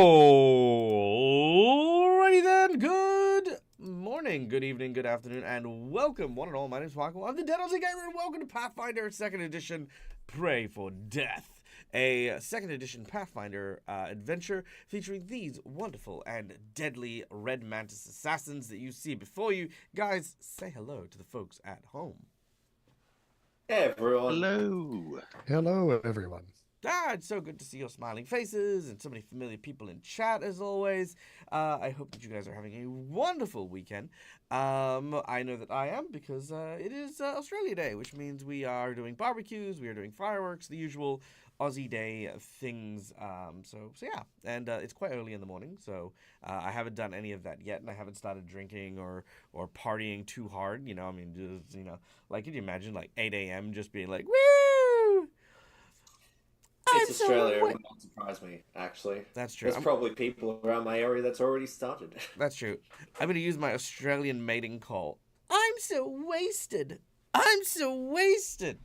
Alrighty then, good morning, good evening, good afternoon, and welcome, one and all. My name is Michael. I'm the Dead Aussie Gamer, and welcome to Pathfinder 2nd Edition Pray for Death, a 2nd Edition Pathfinder adventure featuring these wonderful and deadly Red Mantis assassins that you see before you. Guys, say hello to the folks at home. Hey everyone. Hello. Hello, everyone. It's so good to see your smiling faces and so many familiar people in chat as always. I hope that you guys are having a wonderful weekend. I know that I am because it is Australia Day, which means we are doing barbecues, we are doing fireworks, the usual Aussie Day things. So yeah, and it's quite early in the morning, so I haven't done any of that yet, and I haven't started drinking or partying too hard. You know, I mean, just like, could you imagine like 8 a.m. just being like, woo? It's I'm Australia. so It would not surprise me, actually. That's true. There's probably people around my area that's already started. That's true. I'm going to use my Australian mating call. I'm so wasted. I'm so wasted.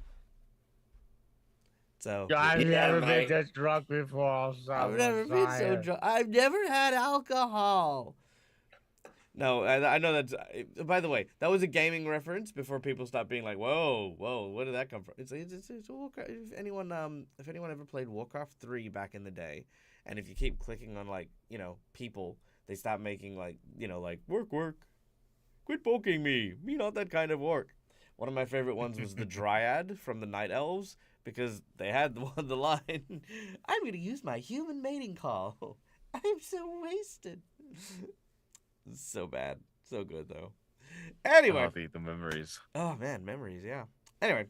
So I've Yeah, never mate. been this drunk before. So I've never been so drunk. I've never had alcohol. No, I know that's. By the way, that was a gaming reference. Before people stop being like, "Whoa, whoa, where did that come from?" It's Warcraft. If anyone ever played Warcraft 3 back in the day, and if you keep clicking on like people, they stop making like like work, quit poking me not that kind of work. One of my favorite ones was the Dryad from the Night Elves because they had the line, "I'm gonna use my human mating call. I'm so wasted." So bad. So good though. Anyway. The memories. Oh man, memories, yeah. Anyway,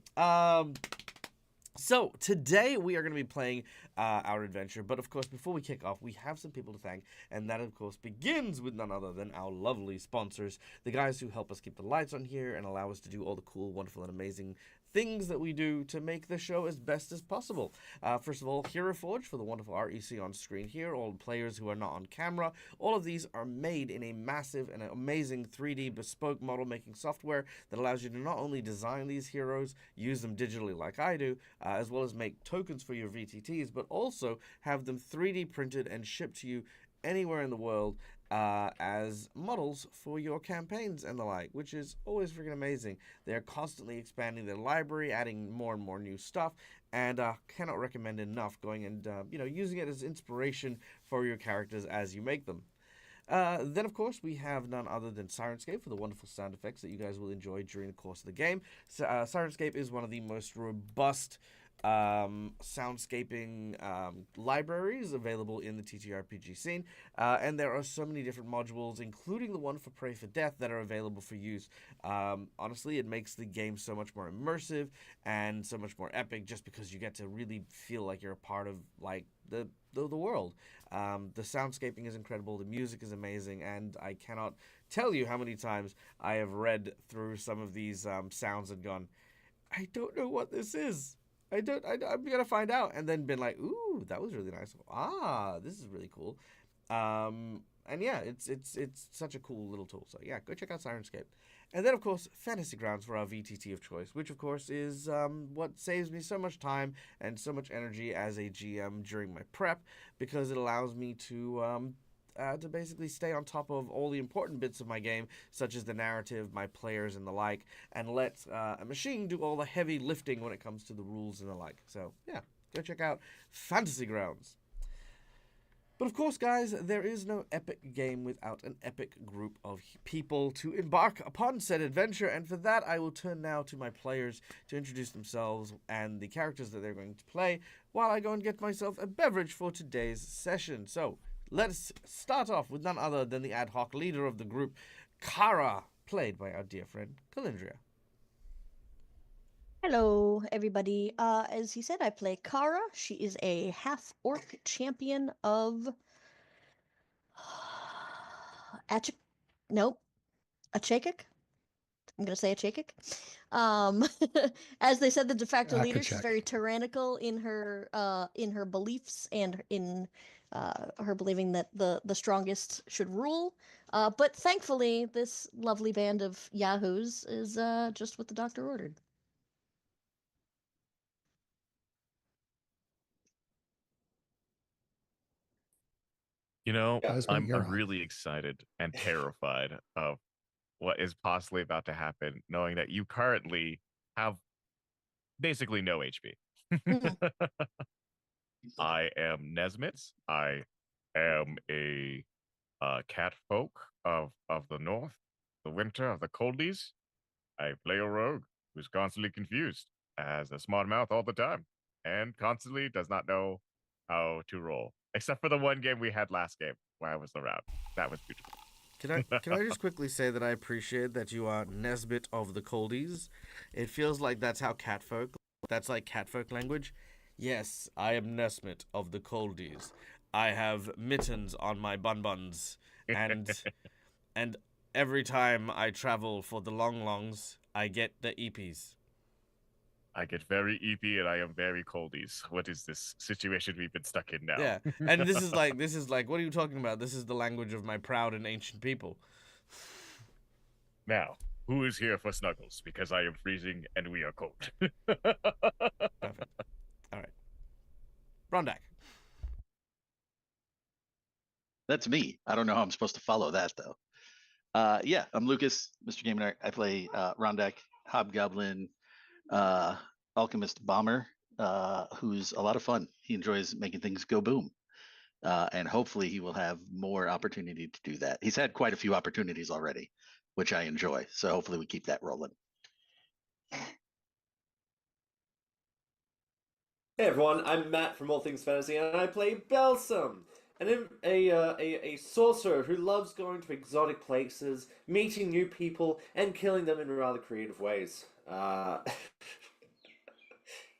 so today we are going to be playing our adventure, but of course before we kick off we have some people to thank, and that of course begins with none other than our lovely sponsors, the guys who help us keep the lights on here and allow us to do all the cool, wonderful, and amazing things that we do to make the show as best as possible. First of all, Hero Forge for the wonderful art you see on screen here, all the players who are not on camera. All of these are made in a massive and amazing 3D bespoke model making software that allows you to not only design these heroes, use them digitally like I do, as well as make tokens for your VTTs, but also have them 3D printed and shipped to you anywhere in the world as models for your campaigns and the like, which is always freaking amazing. They're constantly expanding their library, adding more and more new stuff, and cannot recommend enough going and using it as inspiration for your characters as you make them. Then, of course, we have none other than Sirenscape for the wonderful sound effects that you guys will enjoy during the course of the game. So, Sirenscape is one of the most robust soundscaping libraries available in the TTRPG scene, and there are so many different modules, including the one for Pray for Death, that are available for use. Honestly, it makes the game so much more immersive and so much more epic, just because you get to really feel like you're a part of like the world. The soundscaping is incredible, the music is amazing, and I cannot tell you how many times I have read through some of these sounds and gone, I don't know what this is. I'm gonna find out, and then been like, ooh, that was really nice. This is really cool. And yeah, it's such a cool little tool. So yeah, go check out Sirenscape. And then of course, Fantasy Grounds for our VTT of choice, which of course is what saves me so much time and so much energy as a GM during my prep, because it allows me to basically stay on top of all the important bits of my game, such as the narrative, my players, and the like, and let a machine do all the heavy lifting when it comes to the rules and the like. So, yeah, go check out Fantasy Grounds. But of course, guys, there is no epic game without an epic group of people to embark upon said adventure, and for that I will turn now to my players to introduce themselves and the characters that they're going to play, while I go and get myself a beverage for today's session. So, let's start off with none other than the ad hoc leader of the group, Kara, played by our dear friend, Calindria. Hello, everybody. As he said, I play Kara. She is a half-orc champion of Achik. Nope, Achakik. I'm gonna say Achakik. Um, as they said, the de facto leader. She's Akachek. very tyrannical in her beliefs and in her believing that the strongest should rule. But thankfully, this lovely band of yahoos is just what the doctor ordered. You know, Yeah. Reminds me of I'm your really excited and terrified of what is possibly about to happen, knowing that you currently have basically no HP. Mhm. I am Nesmith. I am a cat folk of the north, the winter of the coldies. I play a rogue who's constantly confused, has a smart mouth all the time, and constantly does not know how to roll. Except for the one game we had last game where I was around. That was beautiful. Can I just quickly say that I appreciate that you are Nesbit of the Coldies. It feels like that's how catfolk. That's like catfolk language. Yes, I am Nesbit of the Coldies. I have mittens on my bun-buns, and and every time I travel for the long longs, I get the EPs. I get very EP and I am very coldies. What is this situation we've been stuck in now? Yeah, and this is like what are you talking about? This is the language of my proud and ancient people. Now, who is here for snuggles? Because I am freezing and we are cold. Perfect. All right, Rondak. That's me. I don't know how I'm supposed to follow that though. Yeah, I'm Lucas, Mr. Game Nerd. I play Rondak, Hobgoblin, uh, Alchemist Bomber, who's a lot of fun. He enjoys making things go boom. And hopefully he will have more opportunity to do that. He's had quite a few opportunities already, which I enjoy. So hopefully we keep that rolling. Hey everyone, I'm Matt from All Things Fantasy, and I play Belsum, a sorcerer who loves going to exotic places, meeting new people, and killing them in rather creative ways.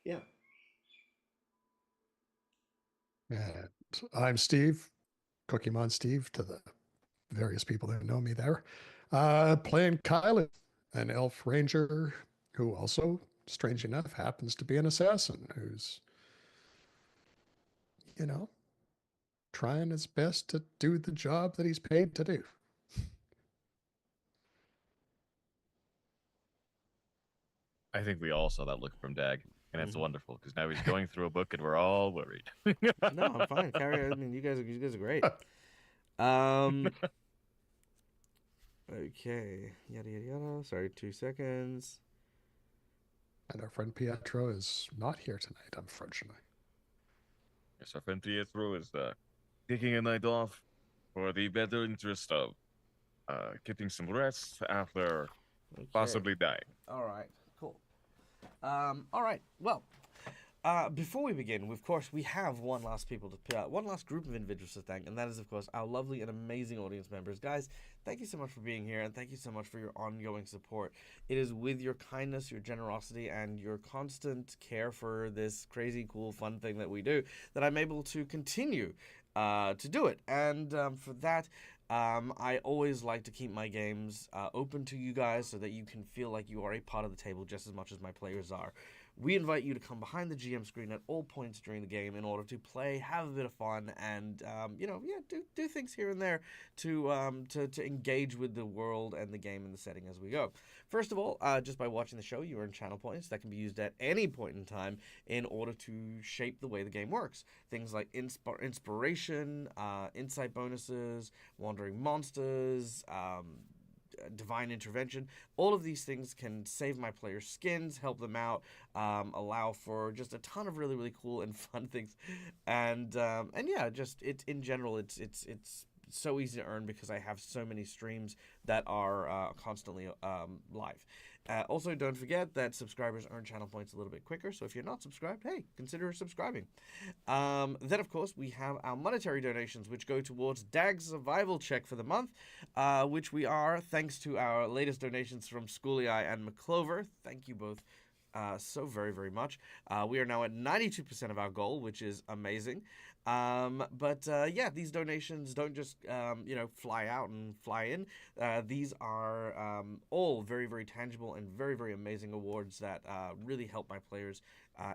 Yeah. And I'm Steve, Cookie Steve, to the various people that know me there. Playing Kylie, an elf ranger who also, strange enough, happens to be an assassin who's, you know, trying his best to do the job that he's paid to do. I think we all saw that look from Dag, and it's Mhm. wonderful because now he's going through a book and we're all worried. No, I'm fine. Carry. I mean, you guys are great. Um. Okay. Yada yada yada. Sorry, 2 seconds. And our friend Pietro is not here tonight, unfortunately. Yes, our friend Pietro is taking a night off for the better interest of getting some rest after Okay. possibly dying. All right. Cool. All right. Well, before we begin, of course, we have one last group of individuals to thank, and that is, of course, our lovely and amazing audience members. Guys, thank you so much for being here, and thank you so much for your ongoing support. It is with your kindness, your generosity, and your constant care for this crazy, cool, fun thing that we do that I'm able to continue to do it. And for that, I always like to keep my games open to you guys so that you can feel like you are a part of the table just as much as my players are. We invite you to come behind the GM screen at all points during the game in order to play, have a bit of fun, and do things here and there to engage with the world and the game and the setting as we go. First of all, just by watching the show, you earn channel points that can be used at any point in time in order to shape the way the game works. Things like inspiration, insight bonuses, wandering monsters. Divine intervention. All of these things can save my players' skins, help them out, allow for just a ton of really, really cool and fun things, and yeah, just it in general, it's so easy to earn because I have so many streams that are constantly live. Also, don't forget that subscribers earn channel points a little bit quicker, so if you're not subscribed, hey, consider subscribing. Then, of course, we have our monetary donations, which go towards Dag's survival check for the month, which we are, thanks to our latest donations from Schoolie Eye and McClover. Thank you both so very, very much. We are now at 92% of our goal, which is amazing. Yeah, these donations don't just, fly out and fly in. These are all very, very tangible and very, very amazing awards that really help my players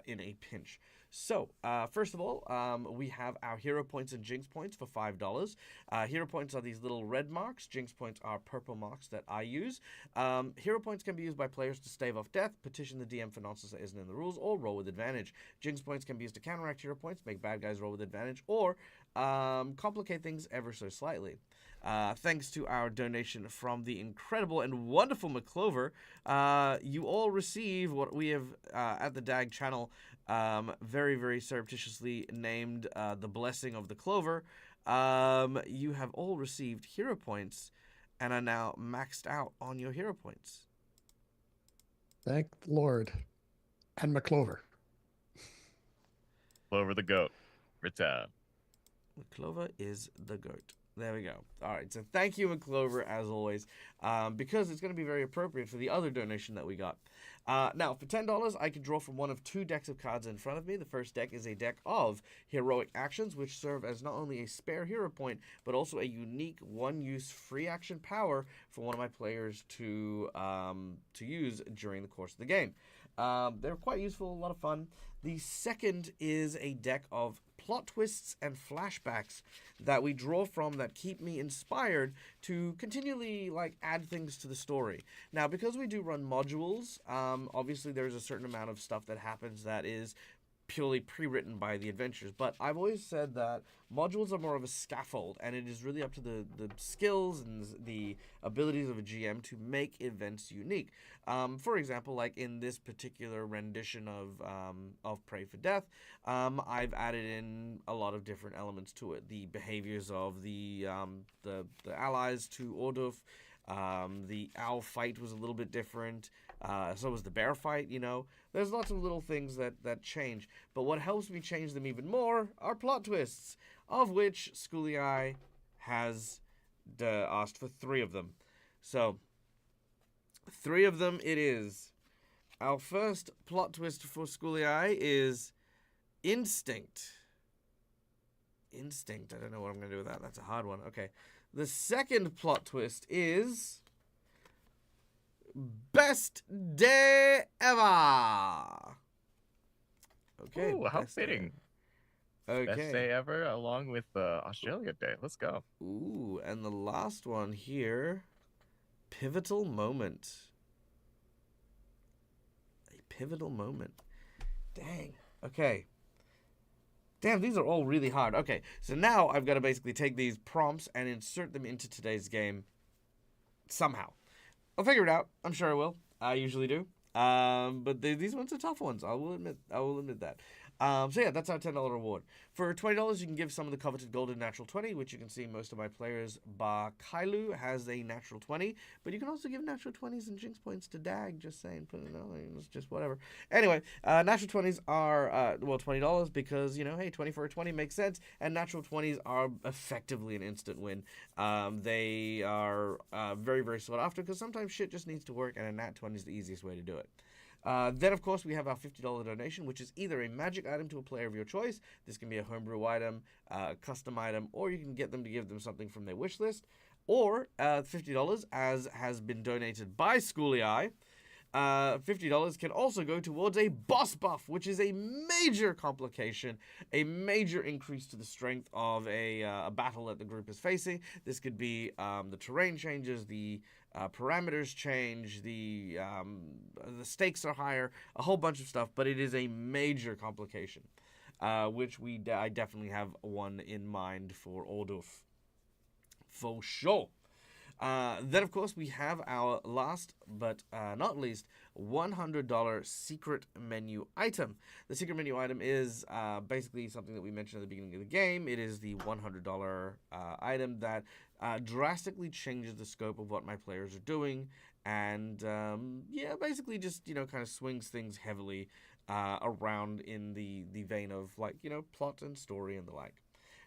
in a pinch. So, first of all, we have our hero points and jinx points for $5. Hero points are these little red marks. Jinx points are purple marks that I use. Hero points can be used by players to stave off death, petition the DM for nonsense that isn't in the rules, or roll with advantage. Jinx points can be used to counteract hero points, make bad guys roll with advantage, or complicate things ever so slightly. Thanks to our donation from the incredible and wonderful McClover, you all receive what we have at the DAG channel very, very surreptitiously named the Blessing of the Clover. You have all received hero points and are now maxed out on your hero points. Thank the Lord. And McClover. Clover the goat. Return. McClover is the goat. There we go. All right, so thank you, McClover, as always, because it's going to be very appropriate for the other donation that we got. Now, for $10, I can draw from one of two decks of cards in front of me. The first deck is a deck of heroic actions, which serve as not only a spare hero point, but also a unique one-use free action power for one of my players to use during the course of the game. They're quite useful, a lot of fun. The second is a deck of plot twists and flashbacks that we draw from that keep me inspired to continually add things to the story. Now, because we do run modules, obviously there's a certain amount of stuff that happens that is purely pre-written by the adventures, but I've always said that modules are more of a scaffold, and it is really up to the skills and the abilities of a GM to make events unique. For example, like in this particular rendition of Pray for Death, I've added in a lot of different elements to it. The behaviors of the allies to Orduf. The owl fight was a little bit different. So was the bear fight, There's lots of little things that change. But what helps me change them even more are plot twists, of which Schooly Eye has asked for 3 of them. So, 3 of them it is. Our first plot twist for Schooly Eye is Instinct. Instinct. I don't know what I'm going to do with that. That's a hard one. Okay. The second plot twist is Best Day Ever. Okay. Ooh, how fitting. Okay. Best day ever along with Australia Day. Let's go. Ooh, and the last one here, Pivotal Moment. A pivotal moment. Dang. Okay. Damn, these are all really hard. Okay, so now I've got to basically take these prompts and insert them into today's game somehow. I'll figure it out. I'm sure I will. I usually do. But these ones are tough ones. I will admit that. So yeah, that's our $10 reward. For $20, you can give some of the coveted golden natural 20, which you can see most of my players, bar Kailu, has a natural 20. But you can also give natural 20s and jinx points to Dag, just saying. Put it out, it's just whatever. Anyway, natural 20s are, $20 because, hey, 20 for a 20 makes sense. And natural 20s are effectively an instant win. They are very, very sought after because sometimes shit just needs to work, and a nat 20 is the easiest way to do it. Then, of course, we have our $50 donation, which is either a magic item to a player of your choice. This can be a homebrew item, a custom item, or you can get them to give them something from their wish list. Or $50, as has been donated by Schooly Eye. $50 can also go towards a boss buff, which is a major complication, a major increase to the strength of a battle that the group is facing. This could be the terrain changes, the parameters change, the stakes are higher, a whole bunch of stuff, but it is a major complication, which I definitely have one in mind for Orduf. For sure. Then, of course, we have our last but not least $100 secret menu item. The secret menu item is basically something that we mentioned at the beginning of the game. It is the $100 item that drastically changes the scope of what my players are doing, and basically just kind of swings things heavily around in the vein of plot and story and the like.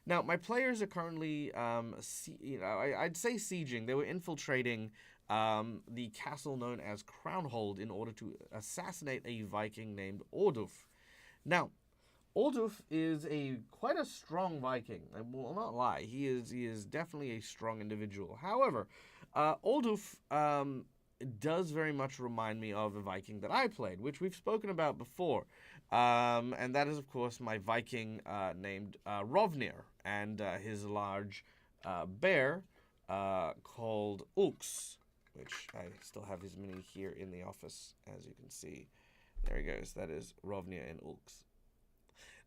Now, my players are currently, I'd say sieging. They were infiltrating the castle known as Crownhold in order to assassinate a Viking named Orduf. Now, Orduf is quite a strong Viking. I will not lie. He is definitely a strong individual. However, Orduf does very much remind me of a Viking that I played, which we've spoken about before. And that is, of course, my Viking named Rovnir and his large bear called Ulks, which I still have his mini here in the office, as you can see. There he goes. That is Rovnir and Ulks.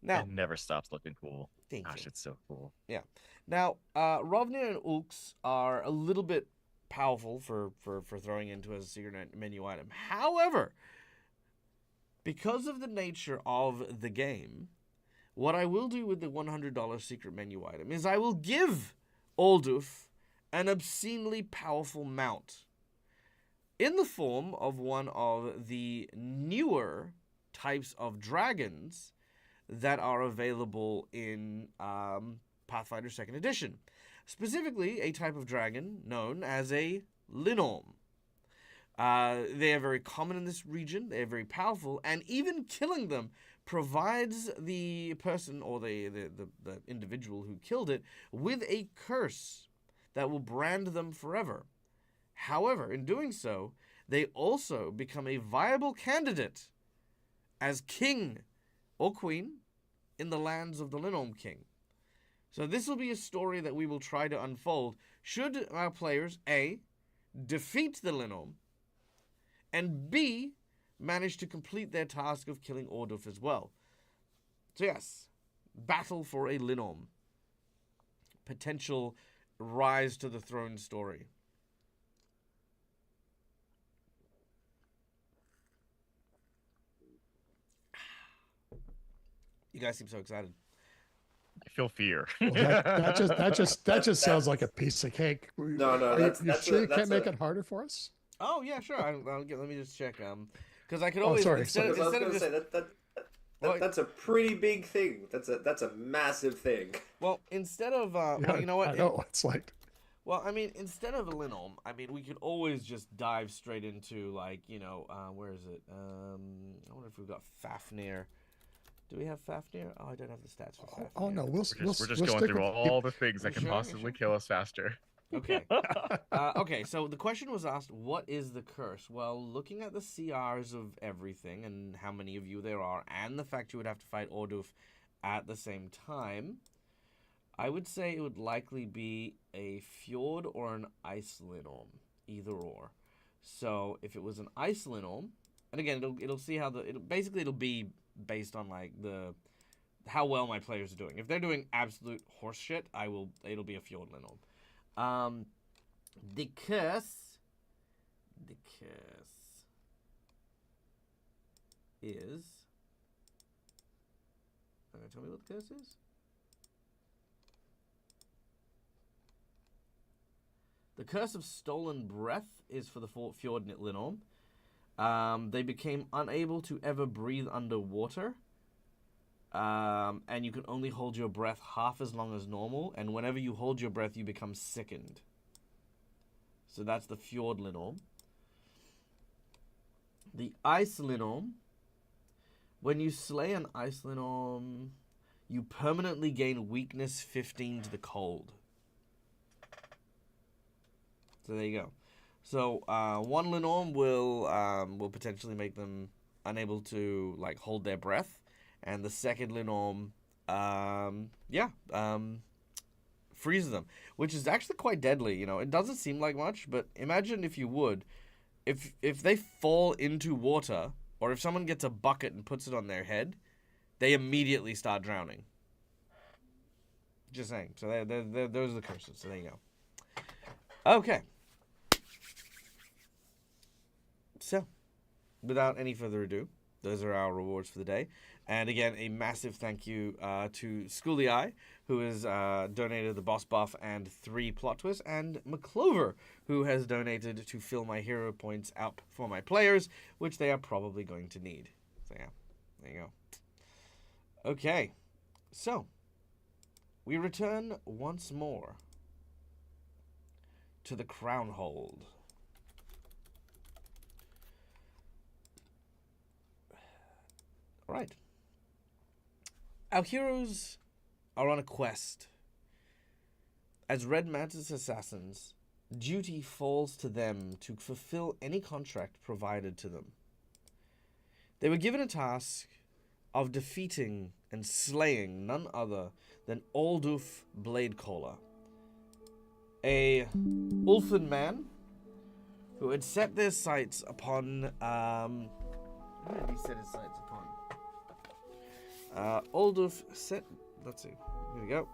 Now, It never stops looking cool. thank Gosh, you. it's so cool. Yeah. Now, Rovnir and Ulks are a little bit powerful for throwing into as a secret menu item. However, because of the nature of the game, what I will do with the $100 secret menu item is I will give Aldoof an obscenely powerful mount in the form of one of the newer types of dragons that are available in Pathfinder 2nd Edition. Specifically, a type of dragon known as a Linorm. They are very common in this region, they are very powerful, and even killing them provides the person or the individual who killed it with a curse that will brand them forever. However, in doing so, they also become a viable candidate as king or queen in the lands of the Linorm King. So this will be a story that we will try to unfold should our players A, defeat the Linorm, and B, manage to complete their task of killing Aldoof as well. So yes, battle for a Linorm. Potential rise to the throne story. You guys seem so excited. I feel fear. Well, that just sounds like a piece of cake. No, Are you that's sure you that's can't make it harder for us? Oh yeah, sure. Let me just check. Because I could Oh, always sorry, instead, sorry. I was instead going of to just say Well, that's a pretty big thing. That's a massive thing. well instead of Yeah, well, you know what? I know. It's like, Well, I mean, instead of a Linorm, I mean, we could always just dive straight into like, where is it? I wonder if we've got Fafnir. Do we have Fafnir? Oh, I don't have the stats for Fafnir. oh no, we're just we'll going stick through with all the things that can Sure, possibly sure. kill us faster. Okay. Okay, so the question was asked, what is the curse? Well, looking at the CRs of everything and how many of you there are, and the fact you would have to fight Aldoof at the same time, I would say it would likely be a Fjord or an Ice Linorm, either or. So if it was an Ice Linorm, and again, it'll see how it'll be based on like how well my players are doing. If they're doing absolute horse shit, it'll be a Fjord Linorm. The curse is. Tell me what the curse is. The curse of stolen breath is for the Fjord Linorm. They became unable to ever breathe underwater. And you can only hold your breath half as long as normal. And whenever you hold your breath, you become sickened. So that's the Fjord Linorm. The Ice Linorm. When you slay an Ice Linorm, you permanently gain weakness 15 to the cold. So there you go. So one Linorm will potentially make them unable to like hold their breath, and the second Linorm, freezes them, which is actually quite deadly. You know, it doesn't seem like much, but imagine if you would, if they fall into water, or if someone gets a bucket and puts it on their head, they immediately start drowning. Just saying. So those are the curses. So there you go. Okay. So, without any further ado, those are our rewards for the day. And again, a massive thank you to Schooly Eye, who has donated the boss buff and 3 plot twists, and McClover, who has donated to fill my hero points up for my players, which they are probably going to need. So yeah, there you go. Okay, so we return once more to the Crown Hold. All right. Our heroes are on a quest. As Red Mantis assassins, duty falls to them to fulfill any contract provided to them. They were given a task of defeating and slaying none other than Alduf Bladecaller, a Ulfin man who had set their sights upon, who did he set his sights upon? Alduf set, let's see, here we go.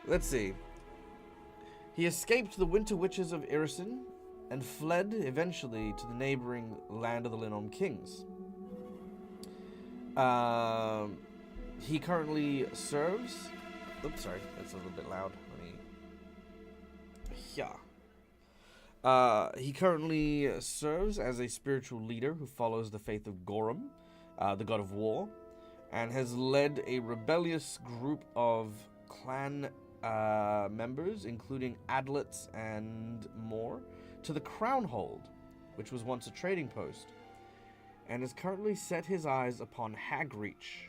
Let's see. He escaped the Winter Witches of Irison and fled eventually to the neighboring land of the Linnom Kings. He currently serves. Oops, sorry, that's a little bit loud. He currently serves as a spiritual leader who follows the faith of Gorum, the god of war, and has led a rebellious group of clan members, including Adlets and more, to the Crownhold, which was once a trading post, and has currently set his eyes upon Hagreach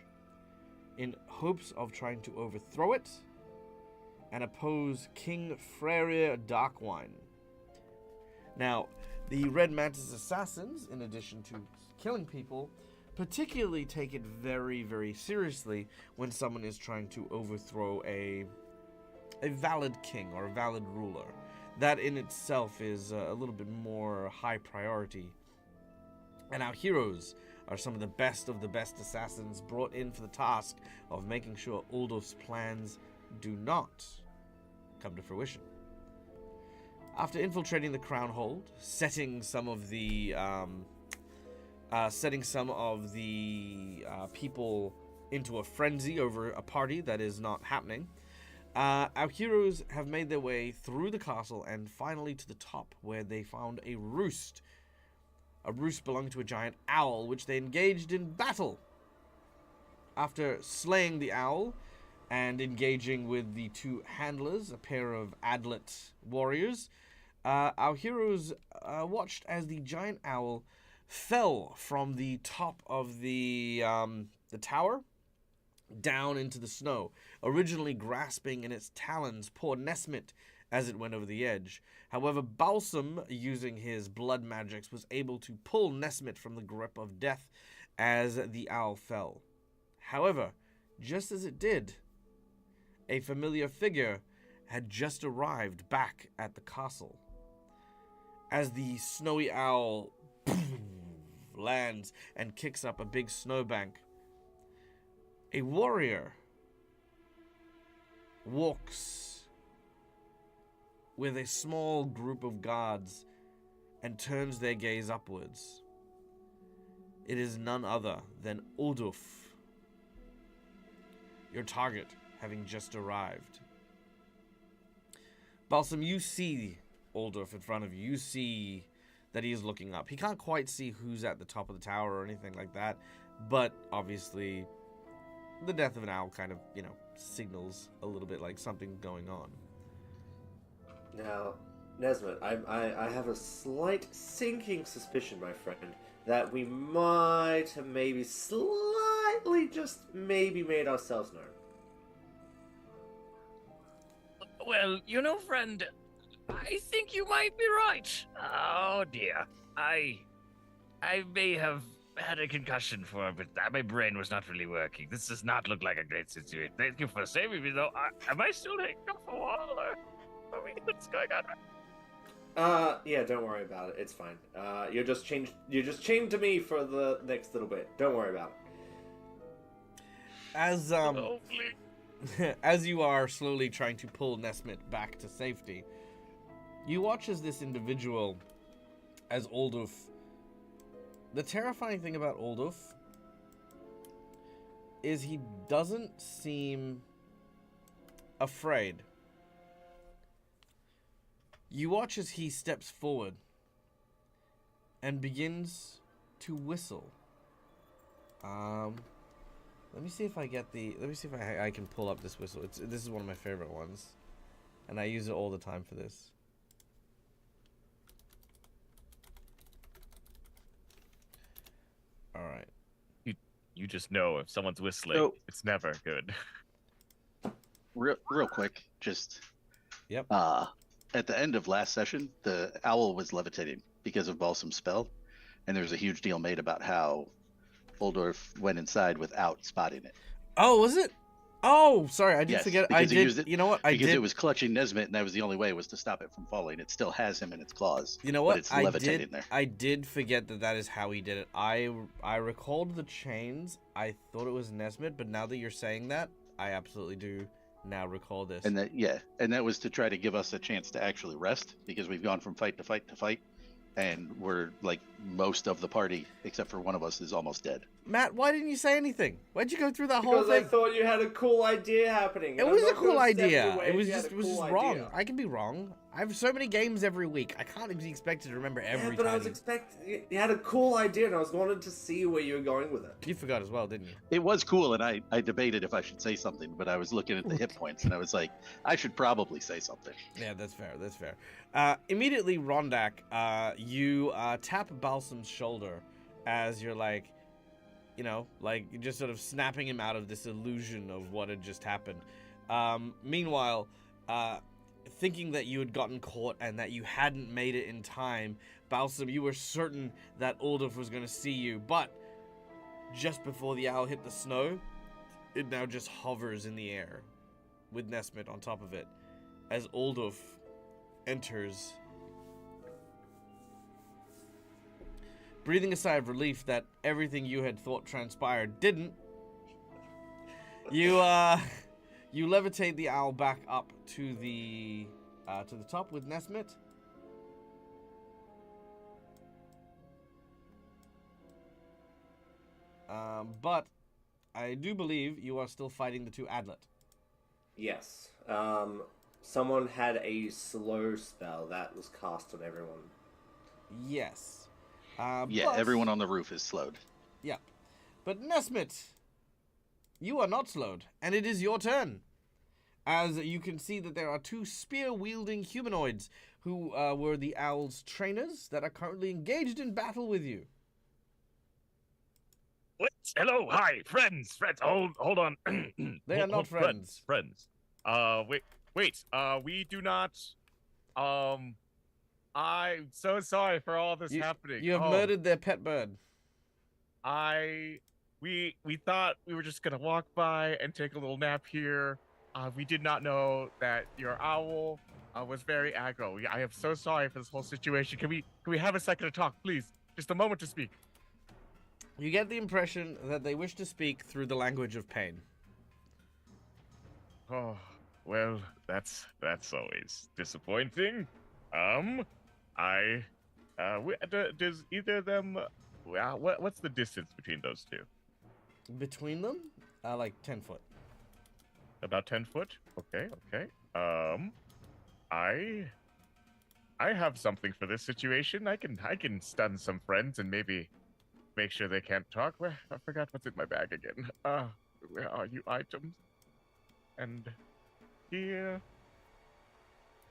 in hopes of trying to overthrow it and oppose King Freyrir Darkwine. Now, the Red Mantis assassins, in addition to killing people, particularly take it very, very seriously when someone is trying to overthrow a valid king or a valid ruler. That in itself is a little bit more high priority. And our heroes are some of the best assassins brought in for the task of making sure Ulduf's plans do not come to fruition. After infiltrating the Crownhold, setting some of the people into a frenzy over a party that is not happening, our heroes have made their way through the castle and finally to the top, where they found a roost. A roost belonging to a giant owl, which they engaged in battle. After slaying the owl and engaging with the two handlers, a pair of Adlet warriors, our heroes watched as the giant owl fell from the top of the tower down into the snow, originally grasping in its talons poor Nesmit as it went over the edge. However, Balsam, using his blood magics, was able to pull Nesmit from the grip of death as the owl fell. However, just as it did, a familiar figure had just arrived back at the castle. As the snowy owl lands and kicks up a big snowbank, a warrior walks with a small group of guards and turns their gaze upwards. It is none other than Ulduf, your target having just arrived. Balsam, you see Ulduf in front of you. You see that he is looking up. He can't quite see who's at the top of the tower or anything like that, but obviously the death of an owl kind of, signals a little bit like something going on. Now, Nesmith, I have a slight sinking suspicion, my friend, that we might have maybe slightly, just maybe, made ourselves known. Well, friend, I think you might be right. Oh dear. I may have had a concussion for a bit. My brain was not really working. This does not look like a great situation. Thank you for saving me, though. Am I still hanging off a wall, or what's going on? Yeah, don't worry about it. It's fine. You're just chained to me for the next little bit. Don't worry about it. As Oh, please. as you are slowly trying to pull Nesmit back to safety, you watch as this individual, as Ulduf. The terrifying thing about Ulduf is he doesn't seem afraid. You watch as he steps forward and begins to whistle. Let me see if I get the. Let me see if I can pull up this whistle. This is one of my favorite ones, and I use it all the time for this. All right. You just know if someone's whistling, So- it's never good. Real quick, just Yep. at the end of last session, the owl was levitating because of Balsam's spell. and there was a huge deal made about how Uldorf went inside without spotting it. Oh, was it? Oh, sorry, I did Yes, forget. because I he did. used it You know what? I because did. it was clutching Nesmit, and that was the only way was to stop it from falling. It still has him in its claws. You know But what? it's levitating there. I did forget that is how he did it. I recalled the chains. I thought it was Nesmith, but now that you're saying that, I absolutely do now recall this. And that was to try to give us a chance to actually rest, because we've gone from fight to fight to fight, and we're like most of the party except for one of us is almost dead. Matt, why didn't you say anything? Why'd you go through that whole Because I thing? thought you had a cool idea happening. It and I'm was a not cool gonna step idea. in your way It if was you had just a it was cool just wrong. idea. I can be wrong. I have so many games every week. I can't be expected to remember every But I time. was expecting you had a cool idea, and I was wanted to see where you were going with it. You forgot as well, didn't you? It was cool, and I debated if I should say something, but I was looking at the hit points, and I was like, I should probably say something. Yeah, that's fair. That's fair. Immediately, Rondak, you tap Balsam's shoulder as you're like, you know, like you're just sort of snapping him out of this illusion of what had just happened. Meanwhile, thinking that you had gotten caught and that you hadn't made it in time, Balsam, you were certain that Uldorf was going to see you, but just before the owl hit the snow, it now just hovers in the air with Nesmith on top of it as Uldorf enters. Breathing a sigh of relief that everything you had thought transpired didn't, you levitate the owl back up to the top with Nesmith. But I do believe you are still fighting the two Adlet. Yes. Someone had a slow spell that was cast on everyone. Yes. Yeah, but, everyone on the roof is slowed. Yeah. But Nesmith, you are not slowed, and it is your turn. As you can see that there are two spear-wielding humanoids who were the owl's trainers that are currently engaged in battle with you. What? Hello, hi, friends. Hold on. They are not friends. Friends. Wait. We do not. I'm so sorry for all this happening. You have murdered their pet bird. We thought we were just gonna walk by and take a little nap here. We did not know that your owl was very aggro. I am so sorry for this whole situation. Can we have a second to talk, please? Just a moment to speak. You get the impression that they wish to speak through the language of pain. Oh, well, that's always disappointing. Does either of them? What's the distance between those two? Between them, like 10 foot. About 10 foot. Okay. I have something for this situation. I can stun some friends and maybe make sure they can't talk. Well, I forgot what's in my bag again. Where are you, items? And here.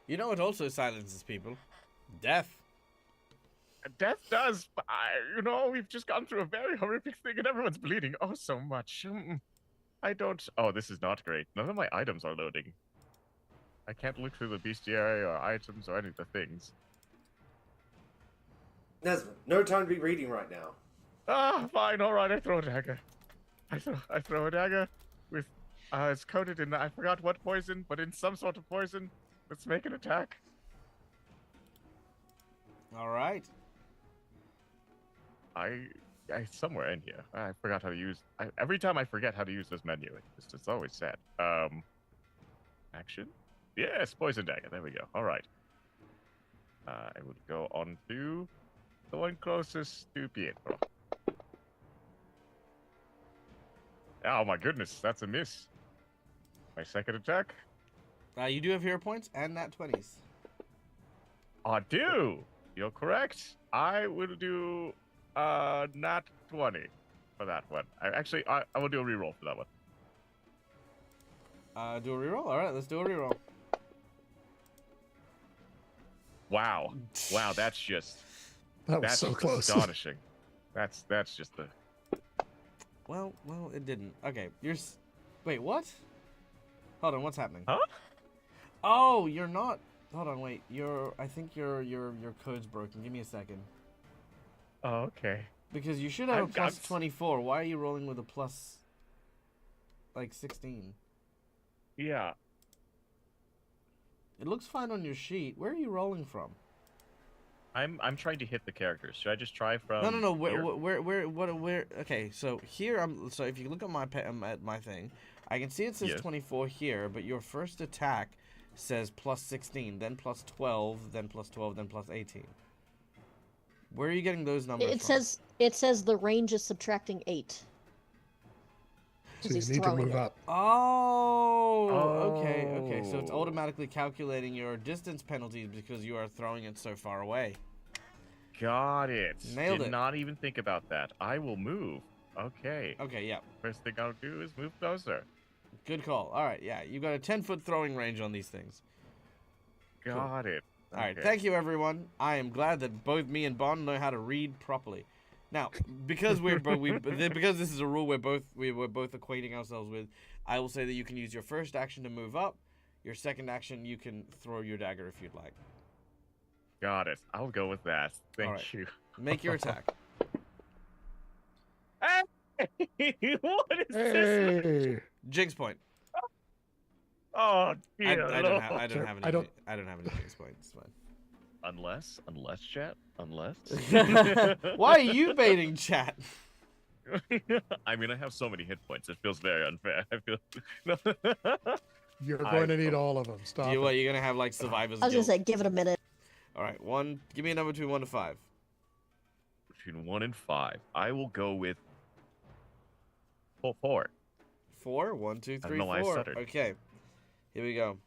You know what also silences people? Death. Death does. We've just gone through a very horrific thing and everyone's bleeding. Oh, so much. I don't. Oh, this is not great. None of my items are loading. I can't look through the bestiary or items or any of the things. Nesmith, no time to be reading right now. Fine, all right. I throw a dagger. I throw a dagger with. It's coated in. I forgot what poison, but in some sort of poison. Let's make an attack. All right. I somewhere in here. I forgot how to use. Every time I forget how to use this menu, it's always sad. Action. Yes, poison dagger. There we go. All right. I would go on to the one closest to Pietro. Oh my goodness, that's a miss. My second attack. You do have hero points and nat 20s. I do. You're correct. I will do nat 20 for that one. I will do a reroll for that one. Do a reroll? Alright, let's do a reroll. Wow, that's just That was that's so close. astonishing. That's just the. Well, it didn't. Okay, wait, what? Hold on, what's happening? Huh? Oh, you're not. Hold on, wait. I think your code's broken. Give me a second. Oh, okay. Because you should have a I've got plus 24. Why are you rolling with a plus, like, 16? Yeah. It looks fine on your sheet. Where are you rolling from? I'm trying to hit the characters. Should I just try from? No. here? Where? Okay, so here so if you look at at my thing, I can see it says Yes. 24 here, but your first attack says plus 16, then plus 12, then plus 12, then plus 18. Where are you getting those numbers from? It says the range is subtracting 8. So you he's need to throwing move it. up. Oh, okay. So it's Oh. automatically calculating your distance penalties because you are throwing it so far away. Got it. Nailed Did it. not even think about that. I will move. Okay. Okay, yeah. First thing I'll do is move closer. Good call. All right, yeah. You got a 10-foot throwing range on these things. Got it. All right, Okay. thank you, everyone. I am glad that both me and Bond know how to read properly. Now, because because this is a rule we're both equating ourselves with, I will say that you can use your first action to move up. Your second action, you can throw your dagger if you'd like. Got it. I'll go with that. Thank Alright. you. Make your attack. Hey! What is this? Hey! Jinx point. Oh I dear don't Lord. have any. I don't- I don't have any jinx points. It's fine. Unless, chat. Unless. Why are you baiting chat? I mean, I have so many hit points. It feels very unfair. I feel. You're going to need don't- all of them. Stop Do you it. what? You're gonna have like survivor's I was gonna guilt. say, give it a minute. All right, one. Give me a number between 1 to 5. Between 1 and 5, I will go with 4. 4. 1, 2, I don't 3, know why I 4. stuttered. Okay. Here we go.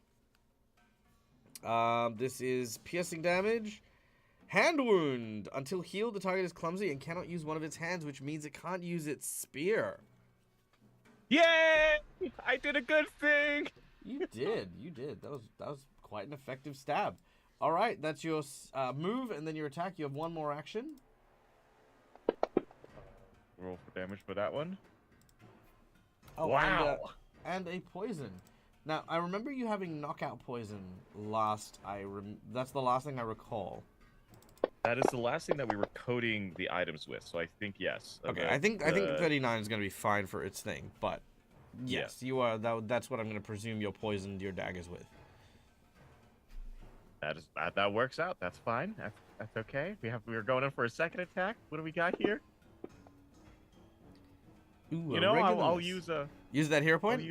This is piercing damage. Hand wound. Until healed, the target is clumsy and cannot use one of its hands, which means it can't use its spear. Yay! I did a good thing. You did. You did. That was quite an effective stab. All right, that's your move, and then your attack. You have one more action. Roll for damage for that one. Oh, Wow. And a poison. Now, I remember you having knockout poison last. That's the last thing I recall. That is the last thing that we were coating the items with, so I think yes. Okay, I think 39 is gonna be fine for its thing, but yes, you are. That's what I'm gonna presume you poisoned your daggers with. That works out. That's fine. That's okay. We're going in for a second attack. What do we got here? Ooh, You know, I'll use that hero point.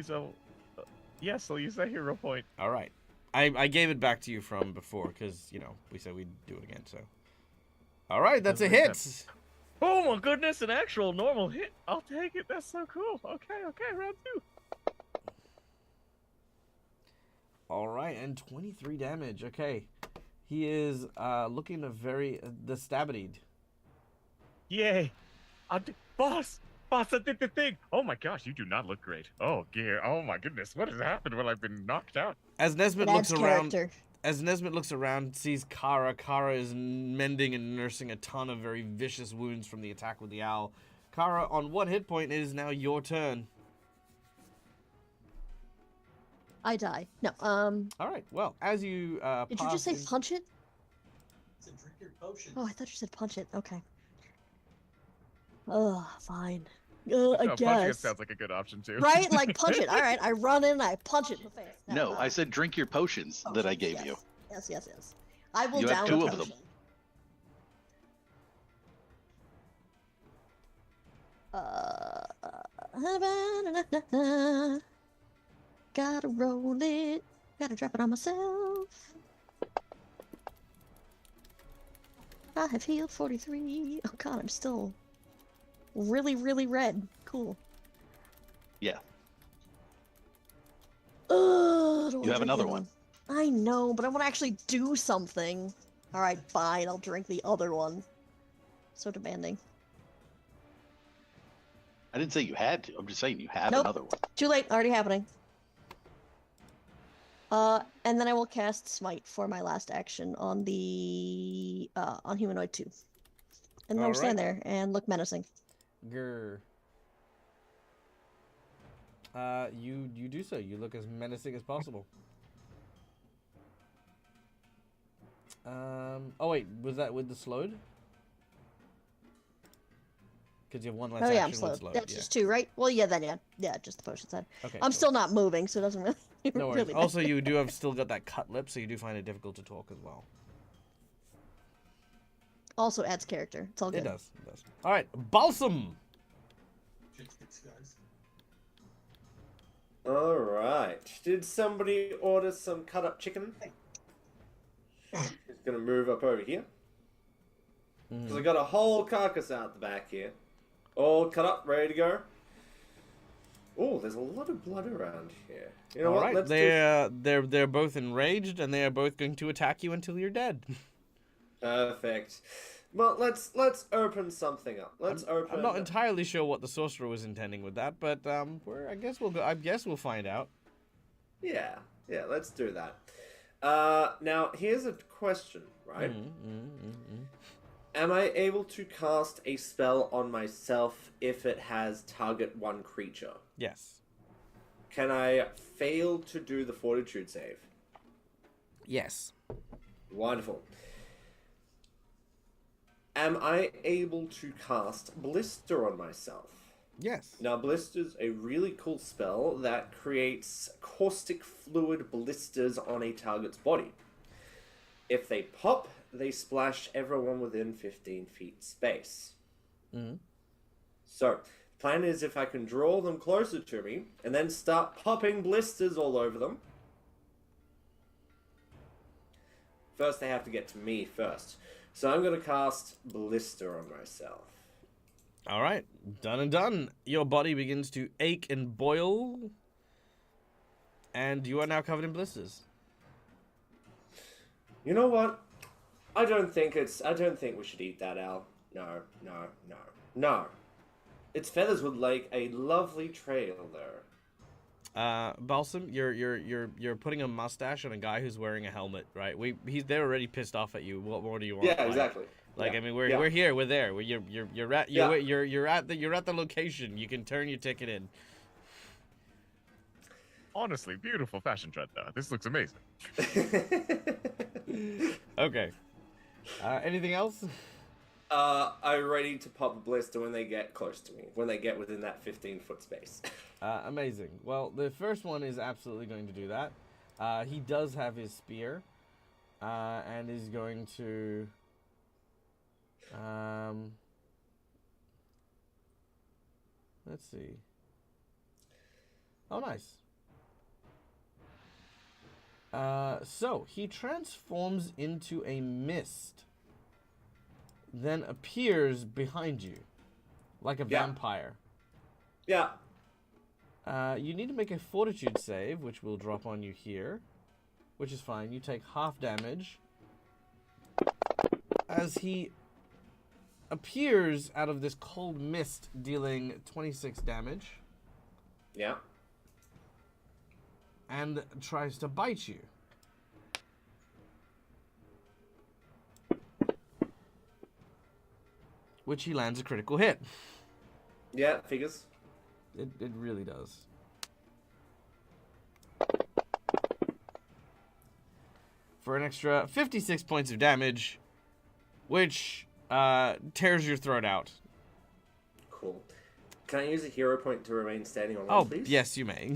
Yes, I'll use that hero point. All right, I gave it back to you from before because we said we'd do it again. So, all right, that's a Doesn't make hit. Oh my goodness, an actual normal hit. I'll take it. That's so cool. Okay, round 2. All right, and 23 damage. Okay, he is looking the stabbied. Yay! Boss, I did the thing. Oh my gosh, you do not look great. Oh dear. Oh my goodness, what has happened when I've been knocked out? As Nesmith It adds looks around, character. sees Kara. Kara is mending and nursing a ton of very vicious wounds from the attack with the owl. Kara, on 1 hit point, it is now your turn. I die. No. All right. Well, as you Did you just say punch it? Oh, I thought you said punch it. Okay. Fine. I Punching it guess. sounds like a good option too. Right? Like punch it. All right. I run in. I punch it in the face. No, I said drink your potions that I gave you. Yes. I will You have down 2 a of them. potion. Gotta roll it. Gotta drop it on myself. I have healed 43. Oh god, I'm still really, really red. Cool. Yeah. Ugh, You have another one. I know, but I want to actually do something. Alright, fine. I'll drink the other one. So demanding. I didn't say you had to. I'm just saying you have Nope. another one. Too late. Already happening. And then I will cast Smite for my last action on the on Humanoid 2. And then I'll stand there and look menacing. Grr. You do so. You look as menacing as possible. Oh wait, was that with the slowed? Because you have one less Oh action. yeah, I'm slowed. Slowed. That's Yeah. just 2, right? Well, yeah, then yeah, just the potion side. Okay. I'm cool. still not moving, so it doesn't really. No worries. really Also, matter. you do have still got that cut lip, so you do find it difficult to talk as well. Also adds character. It's all good. It does. It does. All right, Balsam. All right. Did somebody order some cut up chicken? He's gonna move up over here. Because I got a whole carcass out the back here. All cut up, ready to go. Oh, there's a lot of blood around here. You know All what? right, Let's they're both enraged, and they are both going to attack you until you're dead. Perfect. Well, let's open something up. I'm not entirely sure what the sorcerer was intending with that, but I guess we'll find out. Yeah, let's do that. Now here's a question, right? Am I able to cast a spell on myself if it has target one creature? Yes. Can I fail to do the fortitude save? Yes. Wonderful. Am I able to cast Blister on myself? Yes. Now, Blister's a really cool spell that creates caustic fluid blisters on a target's body. If they pop, they splash everyone within 15 feet space. So, the plan is if I can draw them closer to me, and then start popping blisters all over them. First, they have to get to me first. So I'm going to cast Blister on myself. All right, done and done. Your body begins to ache and boil, and you are now covered in blisters. You know what? I don't think we should eat that, Al. No. Its feathers would like a lovely trail there. Balsam, you're putting a mustache on a guy who's wearing a helmet, right? They're already pissed off at you. What more do you want? Yeah, exactly. Like, Yeah. I mean, we're here, we're there. You're at the location. You can turn your ticket in. Honestly, beautiful fashion trend though. This looks amazing. Okay. Anything else? I'm ready to pop a blister when they get close to me. When they get within that 15-foot space. Amazing. Well, the first one is absolutely going to do that. He does have his spear, and is going to. Let's see. Oh, nice. So he transforms into a mist, then appears behind you, like a vampire. Yeah. You need to make a fortitude save, which will drop on you here, which is fine. You take half damage as he appears out of this cold mist, dealing 26 damage. Yeah. And tries to bite you. Which he lands a critical hit. Yeah, figures. It really does. For an extra 56 points of damage, which tears your throat out. Cool. Can I use a hero point to remain standing on one, please? Yes, you may.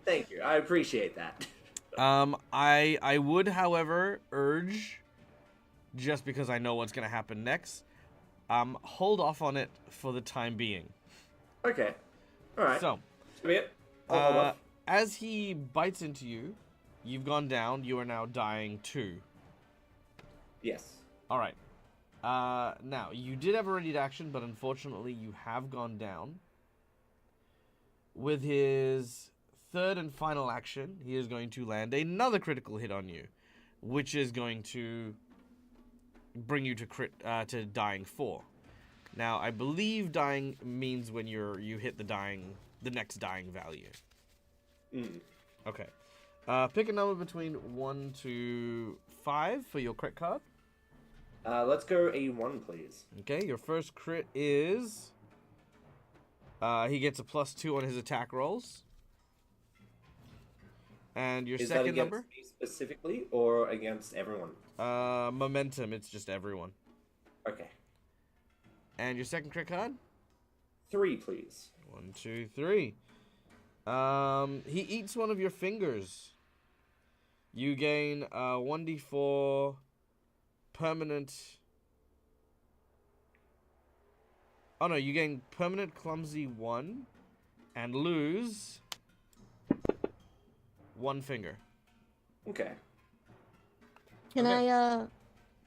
Thank you. I appreciate that. I would, however, urge, just because I know what's going to happen next, hold off on it for the time being. Okay. All right. So, Should be it. I'll hold off. as he bites into you, you've gone down. You are now dying too. Yes. All right. Now, you did have a ready action, but unfortunately you have gone down. With his third and final action, he is going to land another critical hit on you, which is going to bring you to dying 4. Now, I believe dying means when you hit the next dying value. Okay. Pick a number between 1 to 5 for your crit card. Let's go a 1, please. Okay, your first crit is... he gets a +2 on his attack rolls. And your Is that second against number? me specifically or against everyone? Momentum, it's just everyone. Okay. And your second crit card? 3, please. 1, 2, 3. He eats one of your fingers. You gain 1d4 permanent. Oh no, you gain permanent clumsy 1 and lose 1 finger. Okay. Can Okay. I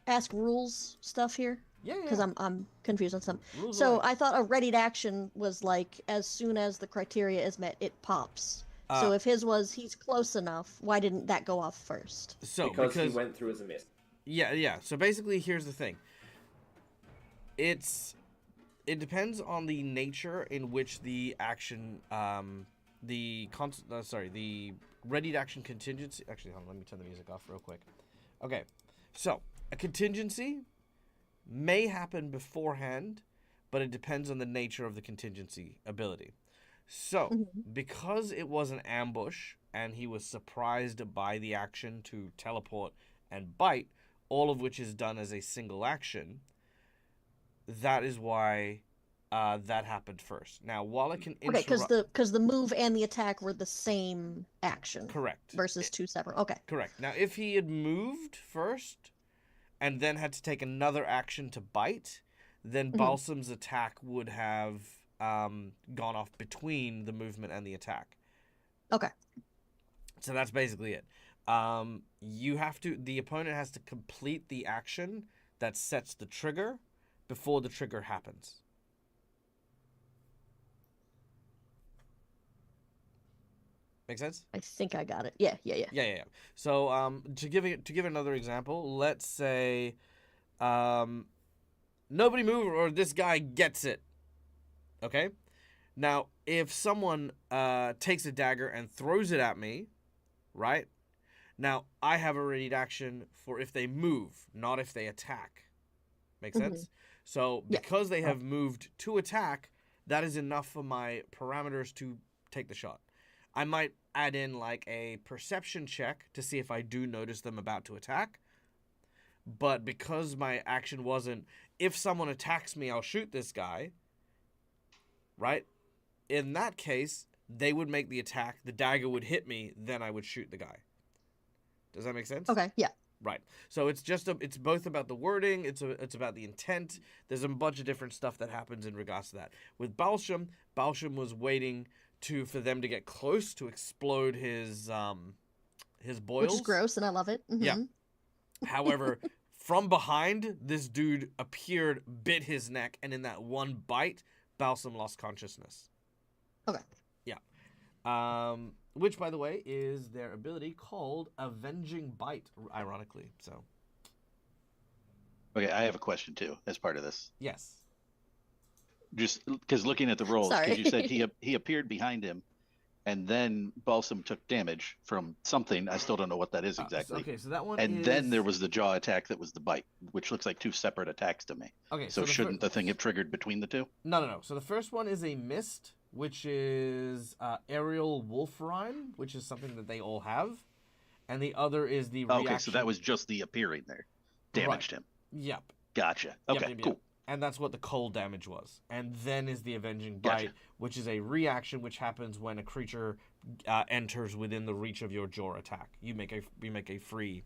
ask rules stuff here? Yeah, Because yeah. I'm confused on some. Rules So away. I thought a readied action was like as soon as the criteria is met, it pops. So if his was he's close enough, why didn't that go off first? So Because he went through as a miss. yeah. So basically, here's the thing. It depends on the nature in which the action, the readied action contingency. Actually, hold on, let me turn the music off real quick. Okay, so a contingency may happen beforehand, but it depends on the nature of the contingency ability. So, because it was an ambush and he was surprised by the action to teleport and bite, all of which is done as a single action, that is why that happened first. Now, while it can Okay, interrupt... because the move and the attack were the same action. Correct. Versus two separate. Okay. Correct. Now, if he had moved first and then had to take another action to bite, then Balsam's attack would have gone off between the movement and the attack. Okay. So that's basically it. The opponent has to complete the action that sets the trigger before the trigger happens. Make sense? I think I got it. Yeah. Yeah. So to give another example, let's say nobody move or this guy gets it. Okay? Now, if someone takes a dagger and throws it at me, right? Now, I have a readied action for if they move, not if they attack. Make sense? So, because they have moved to attack, that is enough for my parameters to take the shot. I might add in like a perception check to see if I do notice them about to attack. But because my action wasn't, if someone attacks me, I'll shoot this guy, right? In that case, they would make the attack, the dagger would hit me, then I would shoot the guy. Does that make sense? Okay, yeah. Right. So it's both about the wording, it's about the intent. There's a bunch of different stuff that happens in regards to that. With Balsham was waiting for them to get close to explode his boils. Which is gross, and I love it. Yeah. However, from behind, this dude appeared, bit his neck, and in that one bite, Balsam lost consciousness. Okay. Yeah. Which, by the way, is their ability called Avenging Bite, ironically. So. Okay, I have a question too as part of this. Yes. Just because looking at the rolls, because you said he appeared behind him, and then Balsam took damage from something. I still don't know what that is exactly. Okay, so that one and then there was the jaw attack that was the bite, which looks like two separate attacks to me. Okay, so shouldn't the thing have triggered between the two? No. So the first one is a mist, which is aerial wolfrine, which is something that they all have, and the other is the reaction. Okay, so that was just the appearing there, damaged him. Yep. Gotcha. Okay, cool. And that's what the cold damage was. And then is the Avenging Bite, which is a reaction which happens when a creature enters within the reach of your jaw attack. You make a free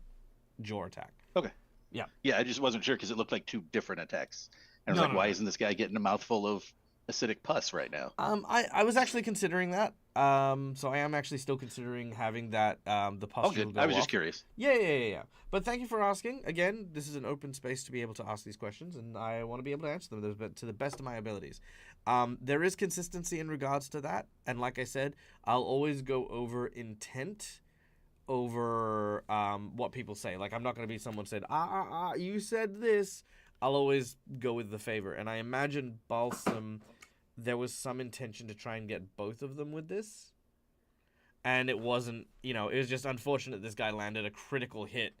jaw attack. Okay. Yeah. Yeah, I just wasn't sure because it looked like two different attacks. And I was why isn't this guy getting a mouthful of acidic pus right now? I was actually considering that. So I am actually still considering having that the pustule go I was off. just curious. Yeah. But thank you for asking. Again, this is an open space to be able to ask these questions, and I want to be able to answer them to the best of my abilities. There is consistency in regards to that, and like I said, I'll always go over intent over what people say. Like, I'm not going to be someone said, you said this. I'll always go with the favor, and I imagine Balsam, there was some intention to try and get both of them with this, and it wasn't, it was just unfortunate this guy landed a critical hit